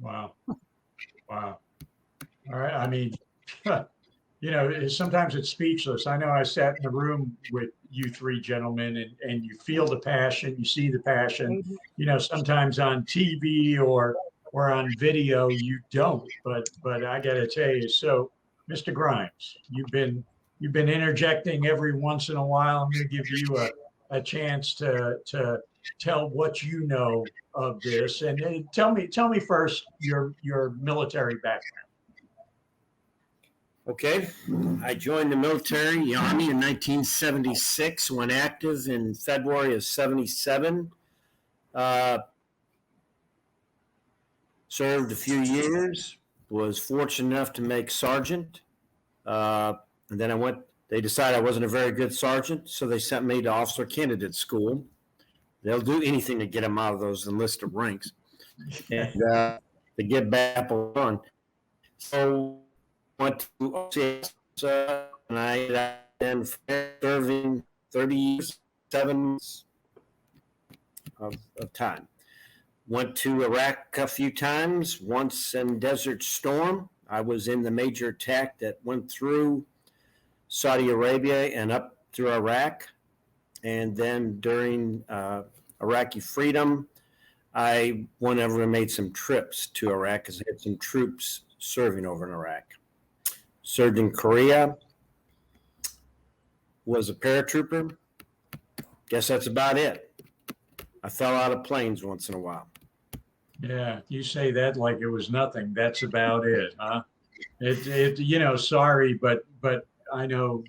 Wow. Wow. All right. I mean, sometimes it's speechless. I know I sat in the room with you three gentlemen and you feel the passion, you see the passion, sometimes on TV or on video, you don't, but I got to tell you, so Mr. Grimes, you've been interjecting every once in a while. I'm going to give you a chance to tell what you know of this, and tell me first your military background. Okay. I joined the military, the Army, in 1976, went active in February of 77. Served a few years, was fortunate enough to make sergeant. And then they decided I wasn't a very good sergeant, so they sent me to officer candidate school. They'll do anything to get them out of those enlisted ranks. And to get back on. So went to OCS, and I then serving 30 years, 7 months of time. Went to Iraq a few times, once in Desert Storm. I was in the major attack that went through Saudi Arabia and up through Iraq. And then during Iraqi freedom, I went over and made some trips to Iraq because I had some troops serving over in Iraq. Served in Korea, was a paratrooper. Guess that's about it. I fell out of planes once in a while. Yeah, you say that like it was nothing. That's about it, huh? Sorry, but I know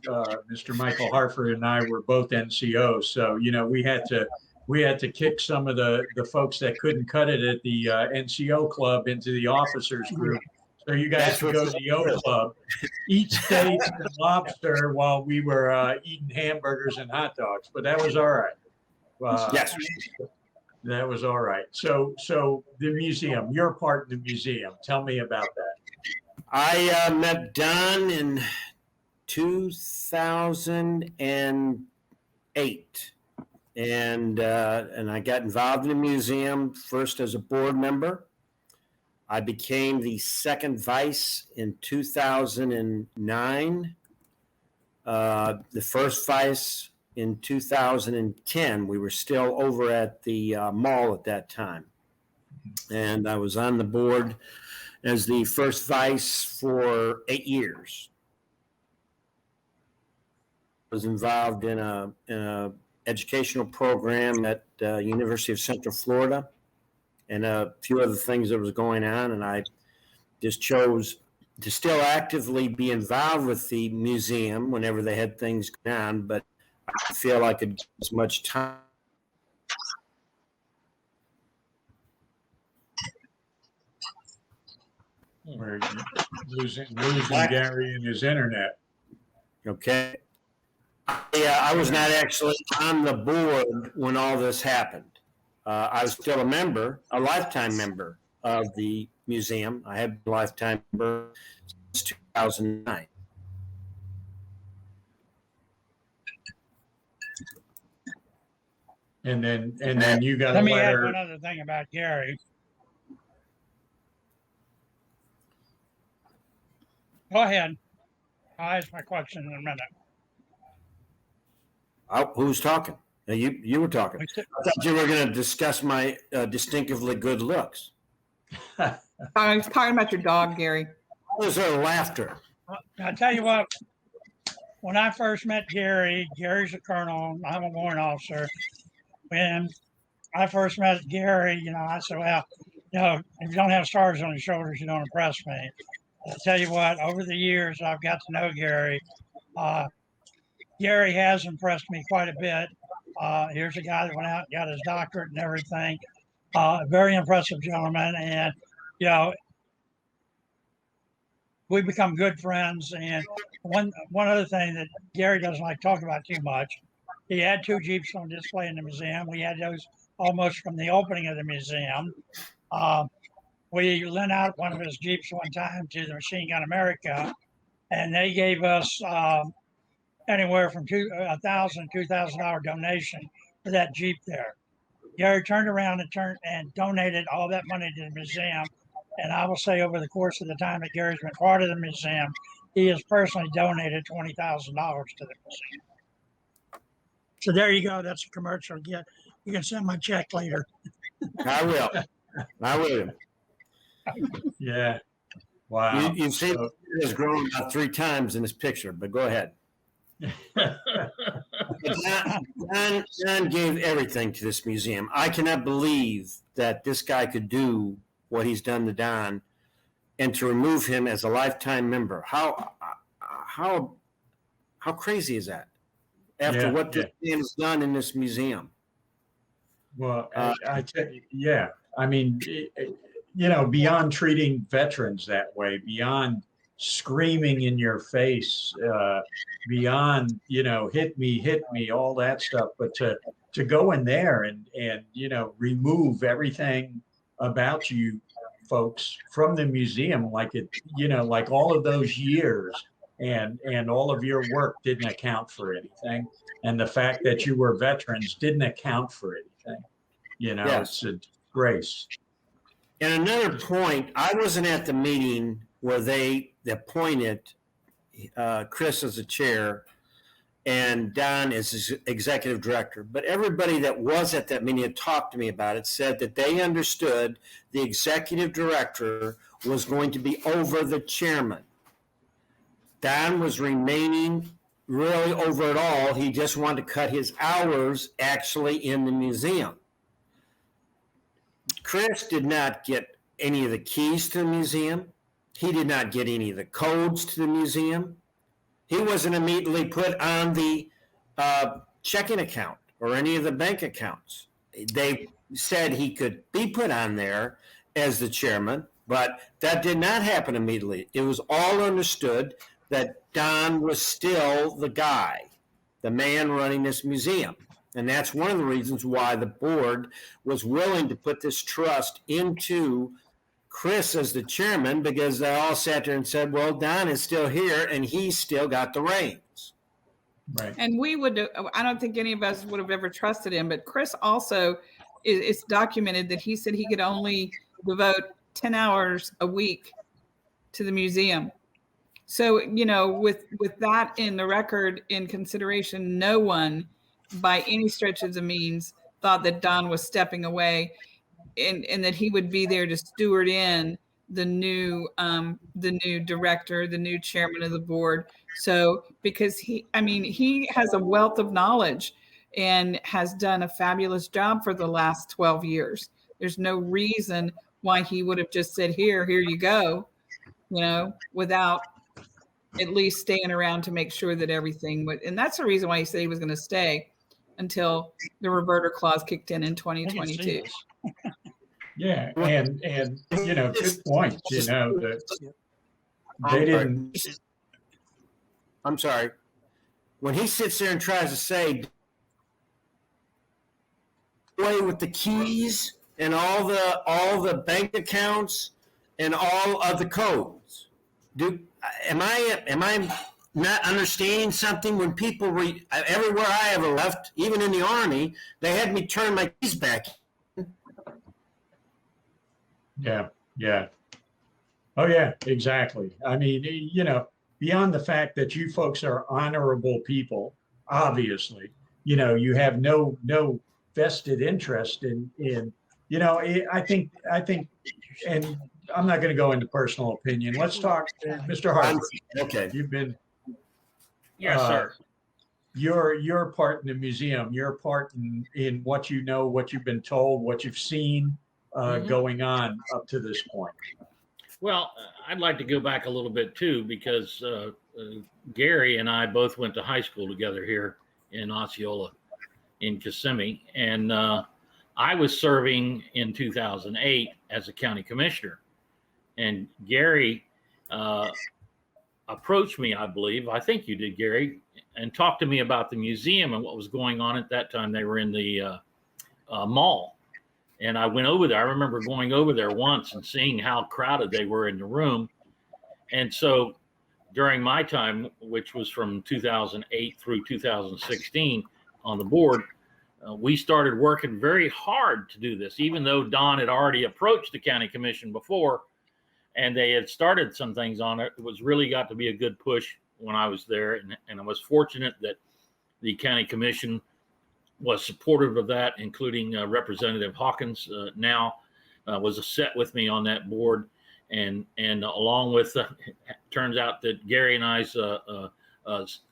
Mr. Michael Harford and I were both NCOs, so we had to kick some of the folks that couldn't cut it at the NCO club into the officers group. So you guys could go to the O club, eat steaks and lobster while we were eating hamburgers and hot dogs. But that was all right. Yes. That was all right. So the museum, your part in the museum, tell me about that. I met Don in 2008, and I got involved in the museum first as a board member. I became the second vice in 2009. The first vice in 2010. We were still over at the mall at that time. And I was on the board as the first vice for 8 years. I was involved in a educational program at University of Central Florida and a few other things that was going on. And I just chose to still actively be involved with the museum whenever they had things going on, but I feel I could get as much time. We're losing Gary and his internet. Okay. Yeah, I was not actually on the board when all this happened. I was still a lifetime member of the museum. I have been a lifetime member since 2009. And then you got a Let me add letter. one other thing about Gary. Go ahead. I'll ask my question in a minute. Who's talking? You were talking. I thought you were going to discuss my distinctively good looks. I was talking about your dog, Gary. What was her laughter? I'll tell you what, when I first met Gary, Gary's a colonel, I'm a warrant officer. When I first met Gary, I said, well, if you don't have stars on your shoulders, you don't impress me. I'll tell you what, over the years, I've got to know Gary. Gary has impressed me quite a bit. Here's a guy that went out and got his doctorate and everything. Very impressive gentleman. And, we become good friends. And one other thing that Gary doesn't like to talk about too much, he had 2 Jeeps on display in the museum. We had those almost from the opening of the museum. We lent out one of his Jeeps one time to the Machine Gun America, and they gave us anywhere from $1,000 to $2,000 donation for that Jeep there. Gary turned around and donated all that money to the museum. And I will say over the course of the time that Gary's been part of the museum, he has personally donated $20,000 to the museum. So there you go. That's a commercial. Yeah, you can send my check later. I will. Yeah. Wow. You've seen it has grown about 3 times in this picture, but go ahead. John gave everything to this museum. I cannot believe that this guy could do what he's done to Don, and to remove him as a lifetime member. How crazy is that? After what this man has done in this museum. Well, I tell you, yeah. I mean, beyond treating veterans that way, beyond screaming in your face, beyond, hit me, all that stuff, but to go in there and remove everything about you folks from the museum, like like all of those years and all of your work didn't account for anything. And the fact that you were veterans didn't account for anything. Yes. grace. And another point, I wasn't at the meeting where they appointed Chris as the chair and Don as his executive director. But everybody that was at that meeting and talked to me about it said that they understood the executive director was going to be over the chairman. Don was remaining really over it all. He just wanted to cut his hours actually in the museum. Chris did not get any of the keys to the museum. He did not get any of the codes to the museum. He wasn't immediately put on the checking account or any of the bank accounts. They said he could be put on there as the chairman, but that did not happen immediately. It was all understood that Don was still the guy, the man running this museum. And that's one of the reasons why the board was willing to put this trust into Chris as the chairman, because they all sat there and said, well, Don is still here and he's still got the reins. Right. And I don't think any of us would have ever trusted him, but Chris also, it's documented that he said he could only devote 10 hours a week to the museum. So, with that in the record in consideration, no one by any stretch of the means thought that Don was stepping away and that he would be there to steward in the new director, the new chairman of the board. So because he has a wealth of knowledge and has done a fabulous job for the last 12 years. There's no reason why he would have just said, here you go, without at least staying around to make sure that everything would. And that's the reason why he said he was going to stay until the reverter clause kicked in 2022. Yeah, and good point. That they didn't. I'm sorry. When he sits there and tries to say away with the keys and all the bank accounts and all of the codes, am I not understanding something? When people everywhere I ever left, even in the Army, they had me turn my keys back. Yeah. Oh, yeah, exactly. I mean, beyond the fact that you folks are honorable people, obviously, you have no vested interest in, I think, and I'm not going to go into personal opinion. Let's talk, Mr. Harper. Okay. You've been. Yes, sir. Your part in the museum, your part in what you know, what you've been told, what you've seen going on up to this point. Well, I'd like to go back a little bit too, because Gary and I both went to high school together here in Osceola, in Kissimmee, and I was serving in 2008 as a county commissioner, and Gary approached me, I think you did, Gary, and talked to me about the museum and what was going on at that time. They were in the mall. And I went over there. I remember going over there once and seeing how crowded they were in the room. And so during my time, which was from 2008 through 2016 on the board, we started working very hard to do this, even though Don had already approached the county commission before and they had started some things on it. It was really got to be a good push when I was there. And I was fortunate that the county commission was supportive of that, including Representative Hawkins now was set with me on that board. And along with, turns out that Gary and I's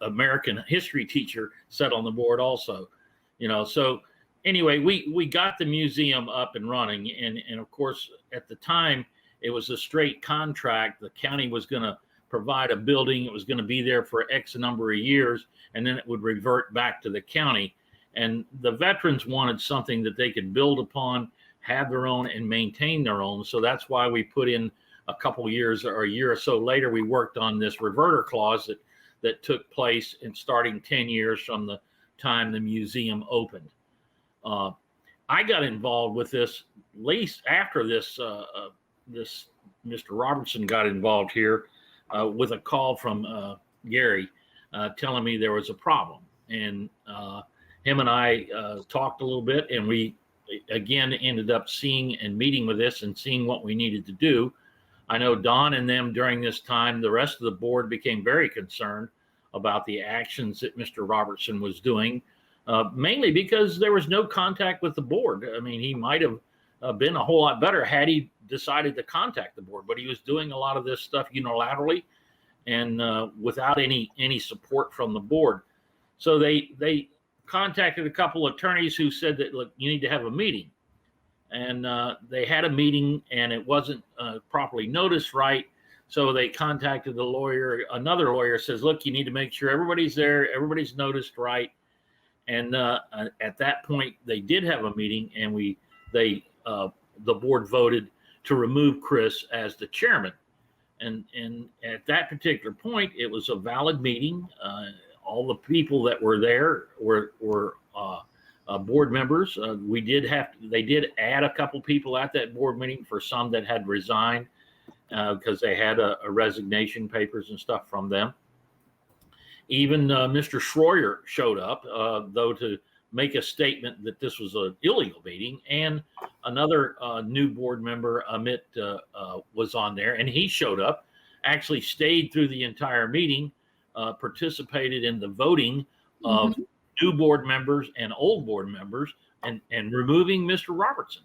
American history teacher sat on the board also, so anyway, we got the museum up and running. And of course, at the time, it was a straight contract. The county was going to provide a building. It was going to be there for X number of years, and then it would revert back to the county. And the veterans wanted something that they could build upon, have their own, and maintain their own. So that's why we put in a couple years or a year or so later, we worked on this reverter clause that took place in starting 10 years from the time the museum opened. I got involved with this least after this Mr. Robertson got involved here with a call from Gary telling me there was a problem. And him and I talked a little bit, and we again ended up seeing and meeting with this and seeing what we needed to do. I know Don and them during this time, the rest of the board became very concerned about the actions that Mr. Robertson was doing, mainly because there was no contact with the board. I mean, he might have been a whole lot better had he decided to contact the board, but he was doing a lot of this stuff unilaterally and without any support from the board. So they contacted a couple of attorneys who said that, look, you need to have a meeting. And they had a meeting and it wasn't properly noticed right. So they contacted the lawyer. Another lawyer says, look, you need to make sure everybody's there, everybody's noticed right. And at that point, they did have a meeting, and the board voted to remove Chris as the chairman. And at that particular point, it was a valid meeting. All the people that were there were board members. They did add a couple people at that board meeting for some that had resigned because they had a resignation papers and stuff from them. Even Mr. Schroyer showed up, though, to make a statement that this was an illegal meeting. And another new board member, Amit, was on there, and he showed up, actually stayed through the entire meeting, participated in the voting of new board members and old board members, and removing Mr. Robertson.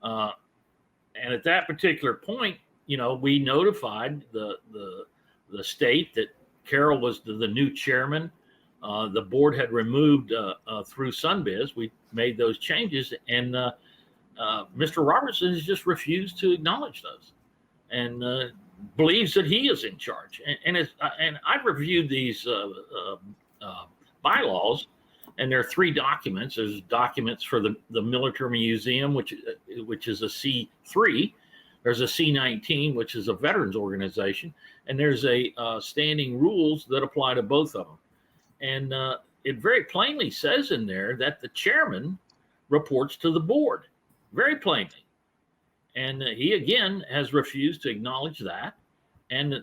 And at that particular point, we notified the state that Carol was the new chairman. The board had removed through Sunbiz. We made those changes, and Mr. Robertson has just refused to acknowledge those, and believes that he is in charge. And I've reviewed these bylaws, and there are 3 documents. There's documents for the Military Museum, which is a C3. There's a C19, which is a veterans organization, and there's a standing rules that apply to both of them. And it very plainly says in there that the chairman reports to the board, very plainly. And he, again, has refused to acknowledge that, and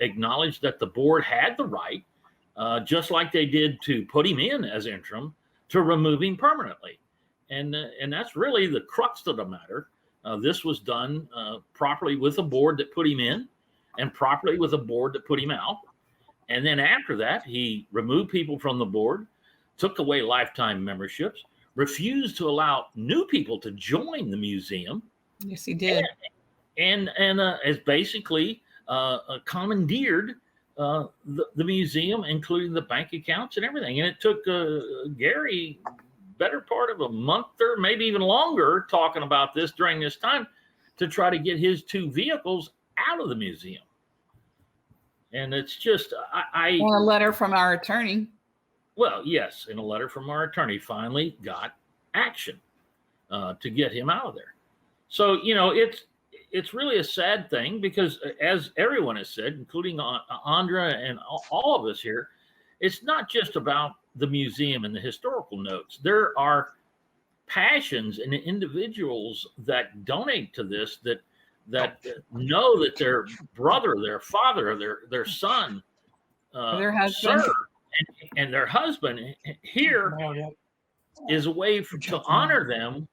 acknowledge that the board had the right, just like they did to put him in as interim, to remove him permanently. And that's really the crux of the matter. This was done properly with a board that put him in, and properly with a board that put him out. And then after that, he removed people from the board, took away lifetime memberships, refused to allow new people to join the museum. Yes, he did. And has basically commandeered the museum, including the bank accounts and everything. And it took Gary better part of a month or maybe even longer talking about this during this time to try to get his 2 vehicles out of the museum. And it's just, And a letter from our attorney. Well, yes, and a letter from our attorney finally got action to get him out of there. So, it's really a sad thing because, as everyone has said, including Andra and all of us here, it's not just about the museum and the historical notes. There are passions and individuals that donate to this that know that their brother, their father, their son, Their husband. served, and their husband here is a way to honor them,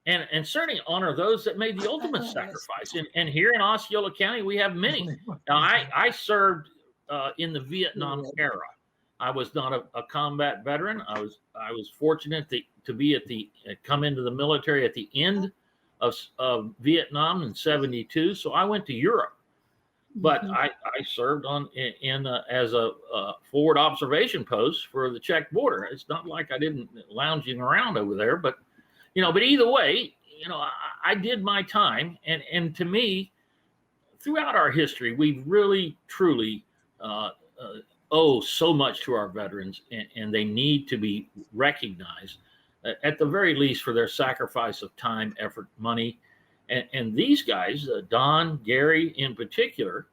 and certainly honor those that made the ultimate sacrifice. And here in Osceola County, we have many. Now, I served in the Vietnam era. I was not a combat veteran. I was fortunate to come into the military at the end of Vietnam in '72. So I went to Europe, but I served as a forward observation post for the Czech border. It's not like I didn't lounging around over there, but either way, I did my time, and to me, throughout our history, we really truly owe so much to our veterans, and they need to be recognized at the very least for their sacrifice of time, effort, money. And these guys, Don, Gary in particular,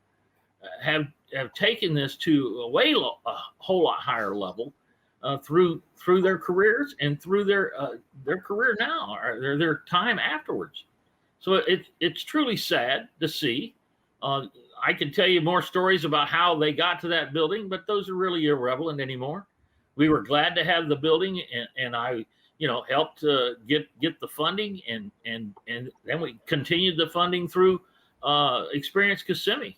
have taken this to a whole lot higher level through their careers and through their career now, or their time afterwards. So it's truly sad to see. I can tell you more stories about how they got to that building, but those are really irrelevant anymore. We were glad to have the building, and I helped get the funding, and then we continued the funding through Experience Kissimmee.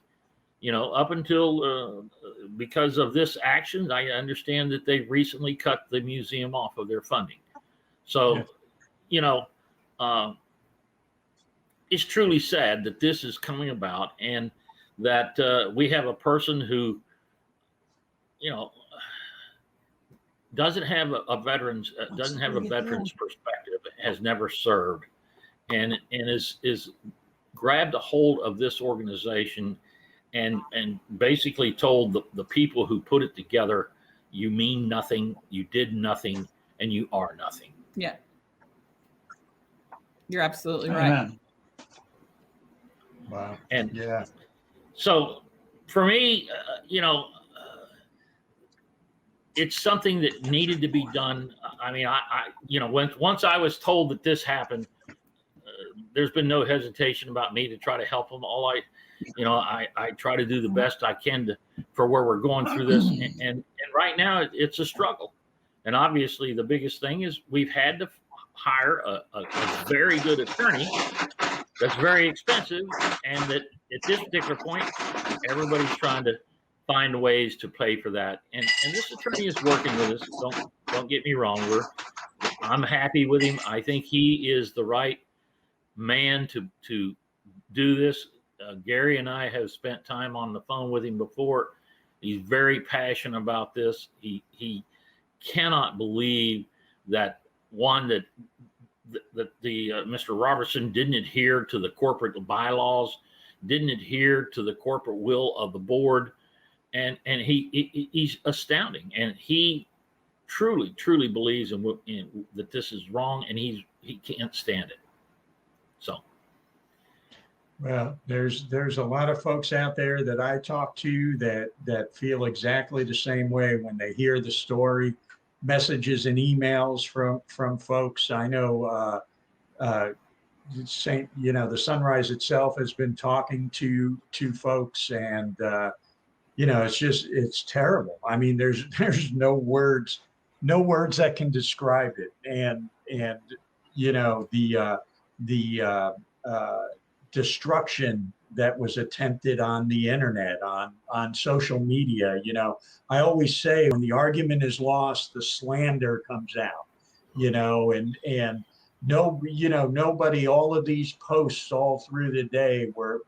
Up until because of this action, I understand that they recently cut the museum off of their funding. So, it's truly sad that this is coming about, and that we have a person who, doesn't have a veteran's perspective, has never served, and is grabbed a hold of this organization, and basically told the people who put it together, you mean nothing, you did nothing, and you are nothing. Yeah, you're absolutely right. Amen. Wow. And yeah. So for me, it's something that needed to be done. I mean, once I was told that this happened, there's been no hesitation about me to try to help them. I try to do the best I can for where we're going through this. And right now it's a struggle. And obviously the biggest thing is we've had to hire a very good attorney that's very expensive. And that at this particular point, everybody's trying to find ways to pay for that. And this attorney is working with us. Don't get me wrong. I'm happy with him. I think he is the right man to do this. Gary and I have spent time on the phone with him before. He's very passionate about this. He cannot believe that Mr. Robertson didn't adhere to the corporate bylaws, didn't adhere to the corporate will of the board, and he's astounding. And he truly believes in that this is wrong, and he can't stand it. So. Well, there's a lot of folks out there that I talk to that feel exactly the same way when they hear the story, messages and emails from folks. I know, the Sunrise itself has been talking to folks, and it's terrible. I mean, there's no words that can describe it, and the destruction that was attempted on the internet, on social media. I always say when the argument is lost, the slander comes out, and nobody, all of these posts all through the day were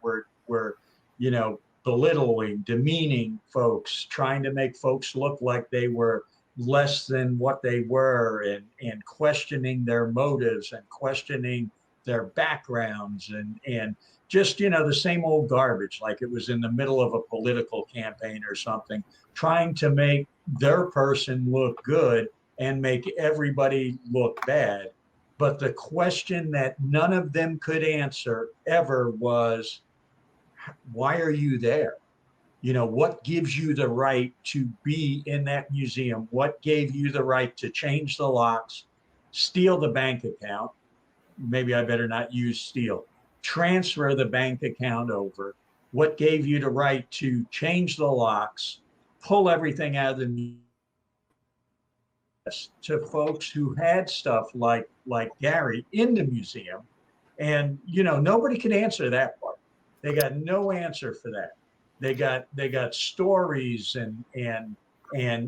belittling, demeaning folks, trying to make folks look like they were less than what they were, and questioning their motives and questioning their backgrounds, and just the same old garbage, like it was in the middle of a political campaign or something, trying to make their person look good and make everybody look bad. But the question that none of them could answer ever was, why are you there? What gives you the right to be in that museum? What gave you the right to change the locks, steal the bank account? Maybe I better not use steal. Transfer the bank account over. What gave you the right to change the locks, pull everything out of the museum? To folks who had stuff like Gary in the museum, and nobody could answer that part. They got no answer for that. They got stories and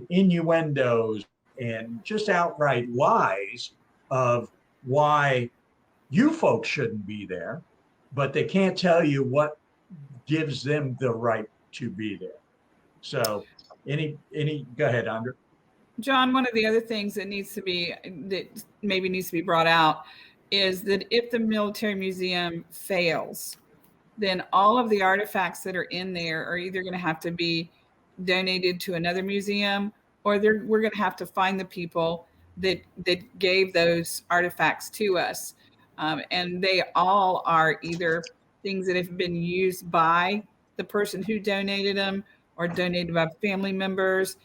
innuendos and just outright lies of why you folks shouldn't be there, but they can't tell you what gives them the right to be there. So go ahead, Andrea. John, one of the other things that maybe needs to be brought out is that if the military museum fails, then all of the artifacts that are in there are either going to have to be donated to another museum, or we're going to have to find the people that gave those artifacts to us. And they all are either things that have been used by the person who donated them or donated by family members.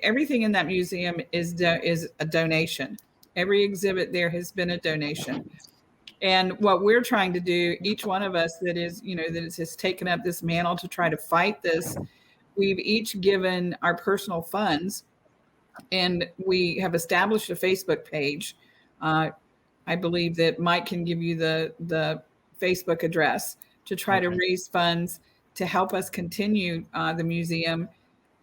Everything in that museum is a donation. Every exhibit there has been a donation. And what we're trying to do, each one of us that has taken up this mantle to try to fight this, we've each given our personal funds, and we have established a Facebook page I believe that Mike can give you the Facebook address to try to Okay. raise funds to help us continue the museum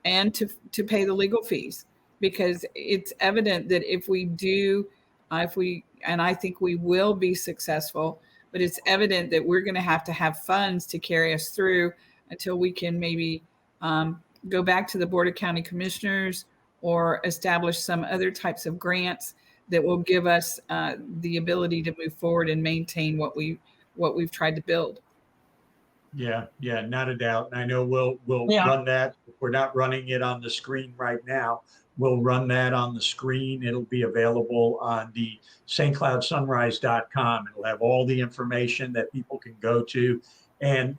and to pay the legal fees, because it's evident that if we do, and I think we will be successful, but it's evident that we're going to have funds to carry us through until we can maybe go back to the Board of County Commissioners or establish some other types of grants that will give us the ability to move forward and maintain what we've tried to build. Yeah, yeah, not a doubt. And I know we'll Yeah. run that. If we're not running it on the screen right now, we'll run that on the screen. It'll be available on the stcloudsunrise.com. It'll have all the information that people can go to. And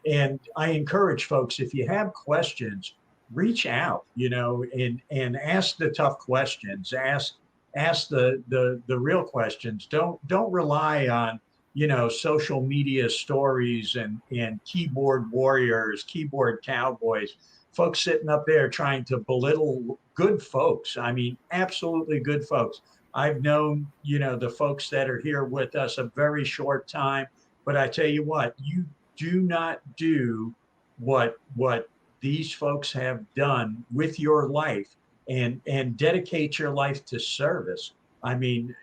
I encourage folks, if you have questions, reach out, and ask the tough questions. Ask the real questions. Don't rely on social media stories and keyboard warriors, keyboard cowboys, folks sitting up there trying to belittle good folks. I mean, absolutely good folks. I've known, the folks that are here with us a very short time, but I tell you what, you do not do what these folks have done with your life and dedicate your life to service. I mean,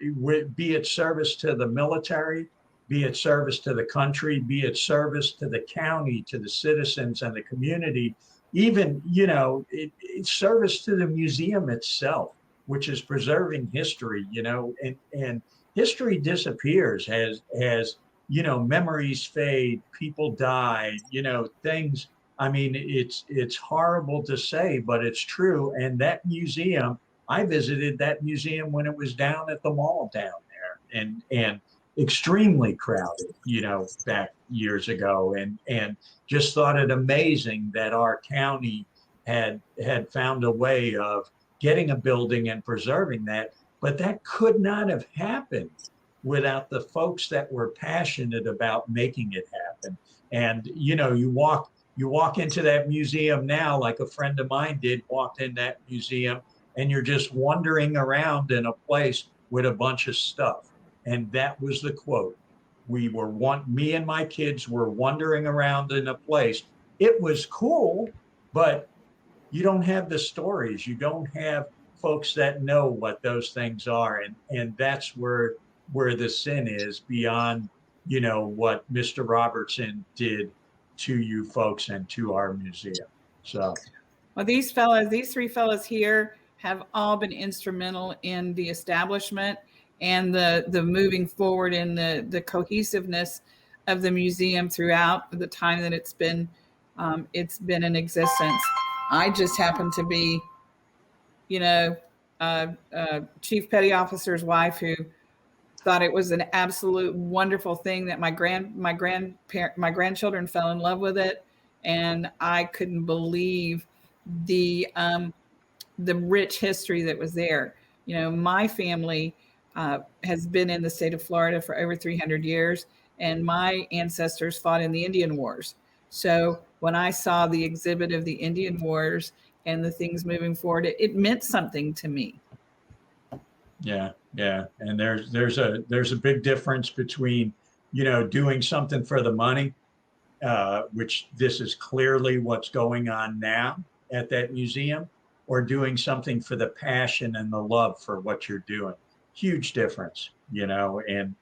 be it service to the military, be it service to the country, be it service to the county, to the citizens and the community, even, it's service to the museum itself, which is preserving history, and history disappears as memories fade, people die, things. I mean, it's horrible to say, but it's true. And that museum, I visited that museum when it was down at the mall down there, and extremely crowded, back years ago, and just thought it amazing that our county had found a way of getting a building and preserving that. But that could not have happened without the folks that were passionate about making it happen. And you walk into that museum now, like a friend of mine did, walked in that museum, and you're just wandering around in a place with a bunch of stuff. And that was the quote. Me and my kids were wandering around in a place. It was cool, but you don't have the stories. You don't have folks that know what those things are. And that's where the sin is, beyond, what Mr. Robertson did to you folks and to our museum. So, well, these three fellas here have all been instrumental in the establishment and the moving forward and the cohesiveness of the museum throughout the time that it's been in existence. I just happen to be, chief petty officer's wife who thought it was an absolute wonderful thing that my grandchildren fell in love with it, and I couldn't believe the rich history that was there. My family has been in the state of Florida for over 300 years, and my ancestors fought in the Indian Wars. So when I saw the exhibit of the Indian Wars and the things moving forward, it meant something to me. yeah. And there's a big difference between, doing something for the money, which this is clearly what's going on now at that museum, or doing something for the passion and the love for what you're doing. Huge difference, and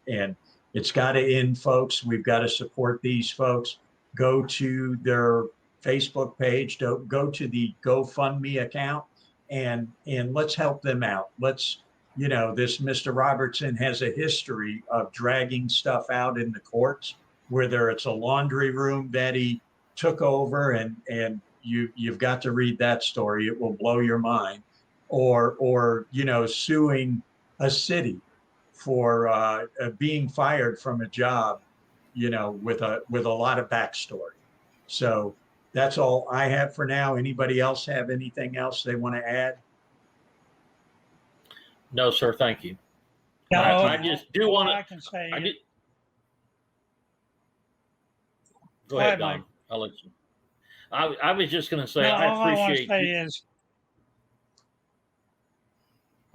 it's got to end, folks. We've got to support these folks. Go to their Facebook page, go to the GoFundMe account, and let's help them out. Let's, this Mr. Robertson has a history of dragging stuff out in the courts, whether it's a laundry room that he took over, and you've got to read that story. It will blow your mind. Or suing a city for being fired from a job, with a lot of backstory. So that's all I have for now. Anybody else have anything else they want to add? No, sir. Thank you. No, I just do want to. I can say. Go ahead, Mike. Don. I'll let you. I was just going to say, No, I all I want to appreciate say you. is,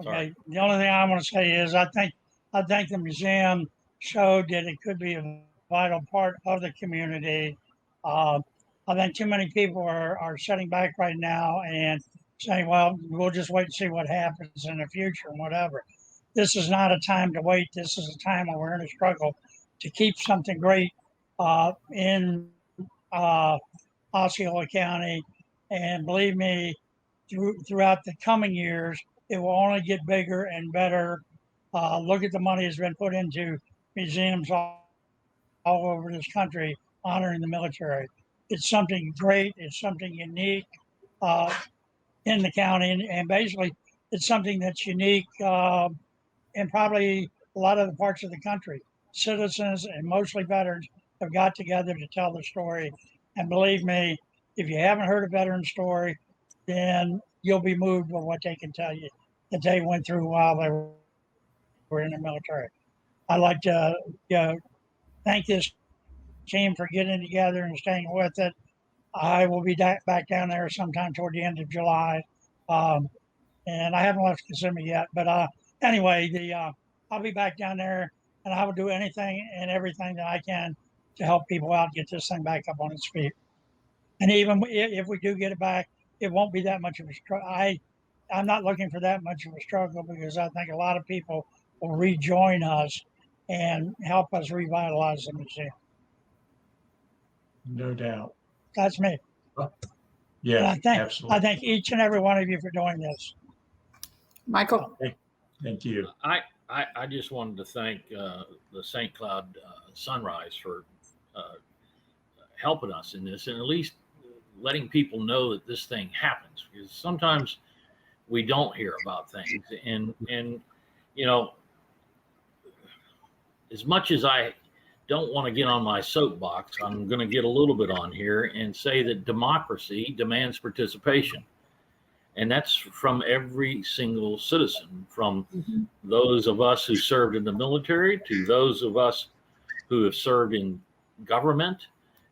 Sorry. okay, the only thing I want to say is I think I think the museum showed that it could be a vital part of the community. Uh, I think too many people are sitting back right now and saying, well, we'll just wait and see what happens in the future and whatever. This is not a time to wait. This is a time when we're in a struggle to keep something great in Osceola County. And believe me, throughout the coming years, it will only get bigger and better. Look at the money that's been put into museums all over this country honoring the military. It's something great. It's something unique in the county, and basically, it's something that's unique in probably a lot of the parts of the country. Citizens and mostly veterans have got together to tell the story, and believe me, if you haven't heard a veteran story, then you'll be moved by what they can tell you that they went through while they were in the military. I'd like to thank this team for getting together and staying with it. I will be back down there sometime toward the end of July, and I haven't left Kissimmee yet. But anyway, I'll be back down there, and I will do anything and everything that I can to help people out get this thing back up on its feet. And even if we do get it back, it won't be that much of a struggle. I'm not looking for that much of a struggle because I think a lot of people will rejoin us and help us revitalize the museum. No doubt. That's me. Yeah, I absolutely. thank each and every one of you for doing this. Michael. Thank you. I just wanted to thank the St. Cloud Sunrise for helping us in this, and at least letting people know that this thing happens, because sometimes we don't hear about things. And you know, as much as I don't want to get on my soapbox, I'm going to get a little bit on here and say that democracy demands participation. And that's from every single citizen, from those of us who served in the military to those of us who have served in government,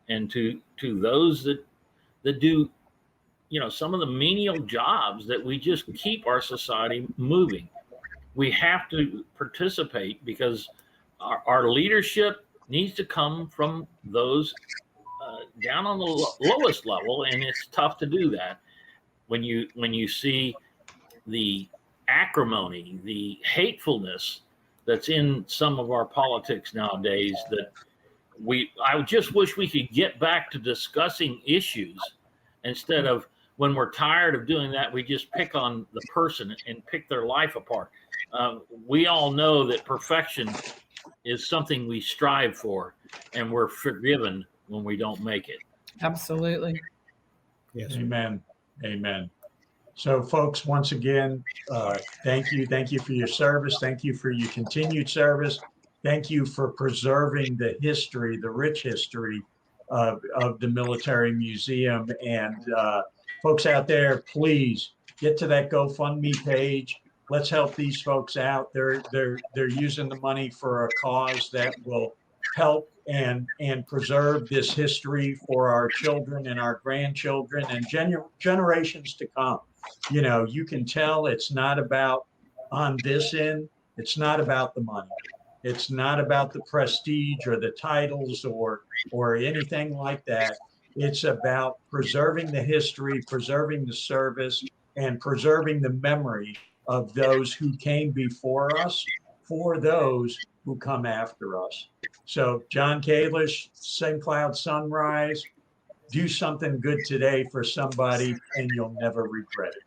and to those that do, you know, some of the menial jobs that we just keep our society moving. We have to participate because our leadership needs to come from those down on the lowest level, and it's tough to do that when you see the acrimony, the hatefulness that's in some of our politics nowadays. That I just wish we could get back to discussing issues instead of, when we're tired of doing that, we just pick on the person and pick their life apart. We all know that perfection is something we strive for, and we're forgiven when we don't make it. Absolutely. Yes. Amen. Amen. So, folks, once again, thank you. Thank you for your service. Thank you for your continued service. Thank you for preserving the history, the rich history of the Military Museum. And folks out there, please get to that GoFundMe page. Let's help these folks out. They're using the money for a cause that will help and preserve this history for our children and our grandchildren and generations to come. You know, you can tell it's not about, on this end, it's not about the money. It's not about the prestige or the titles or anything like that. It's about preserving the history, preserving the service, and preserving the memory of those who came before us for those who come after us. So, John Kalish, St. Cloud Sunrise, do something good today for somebody and you'll never regret it.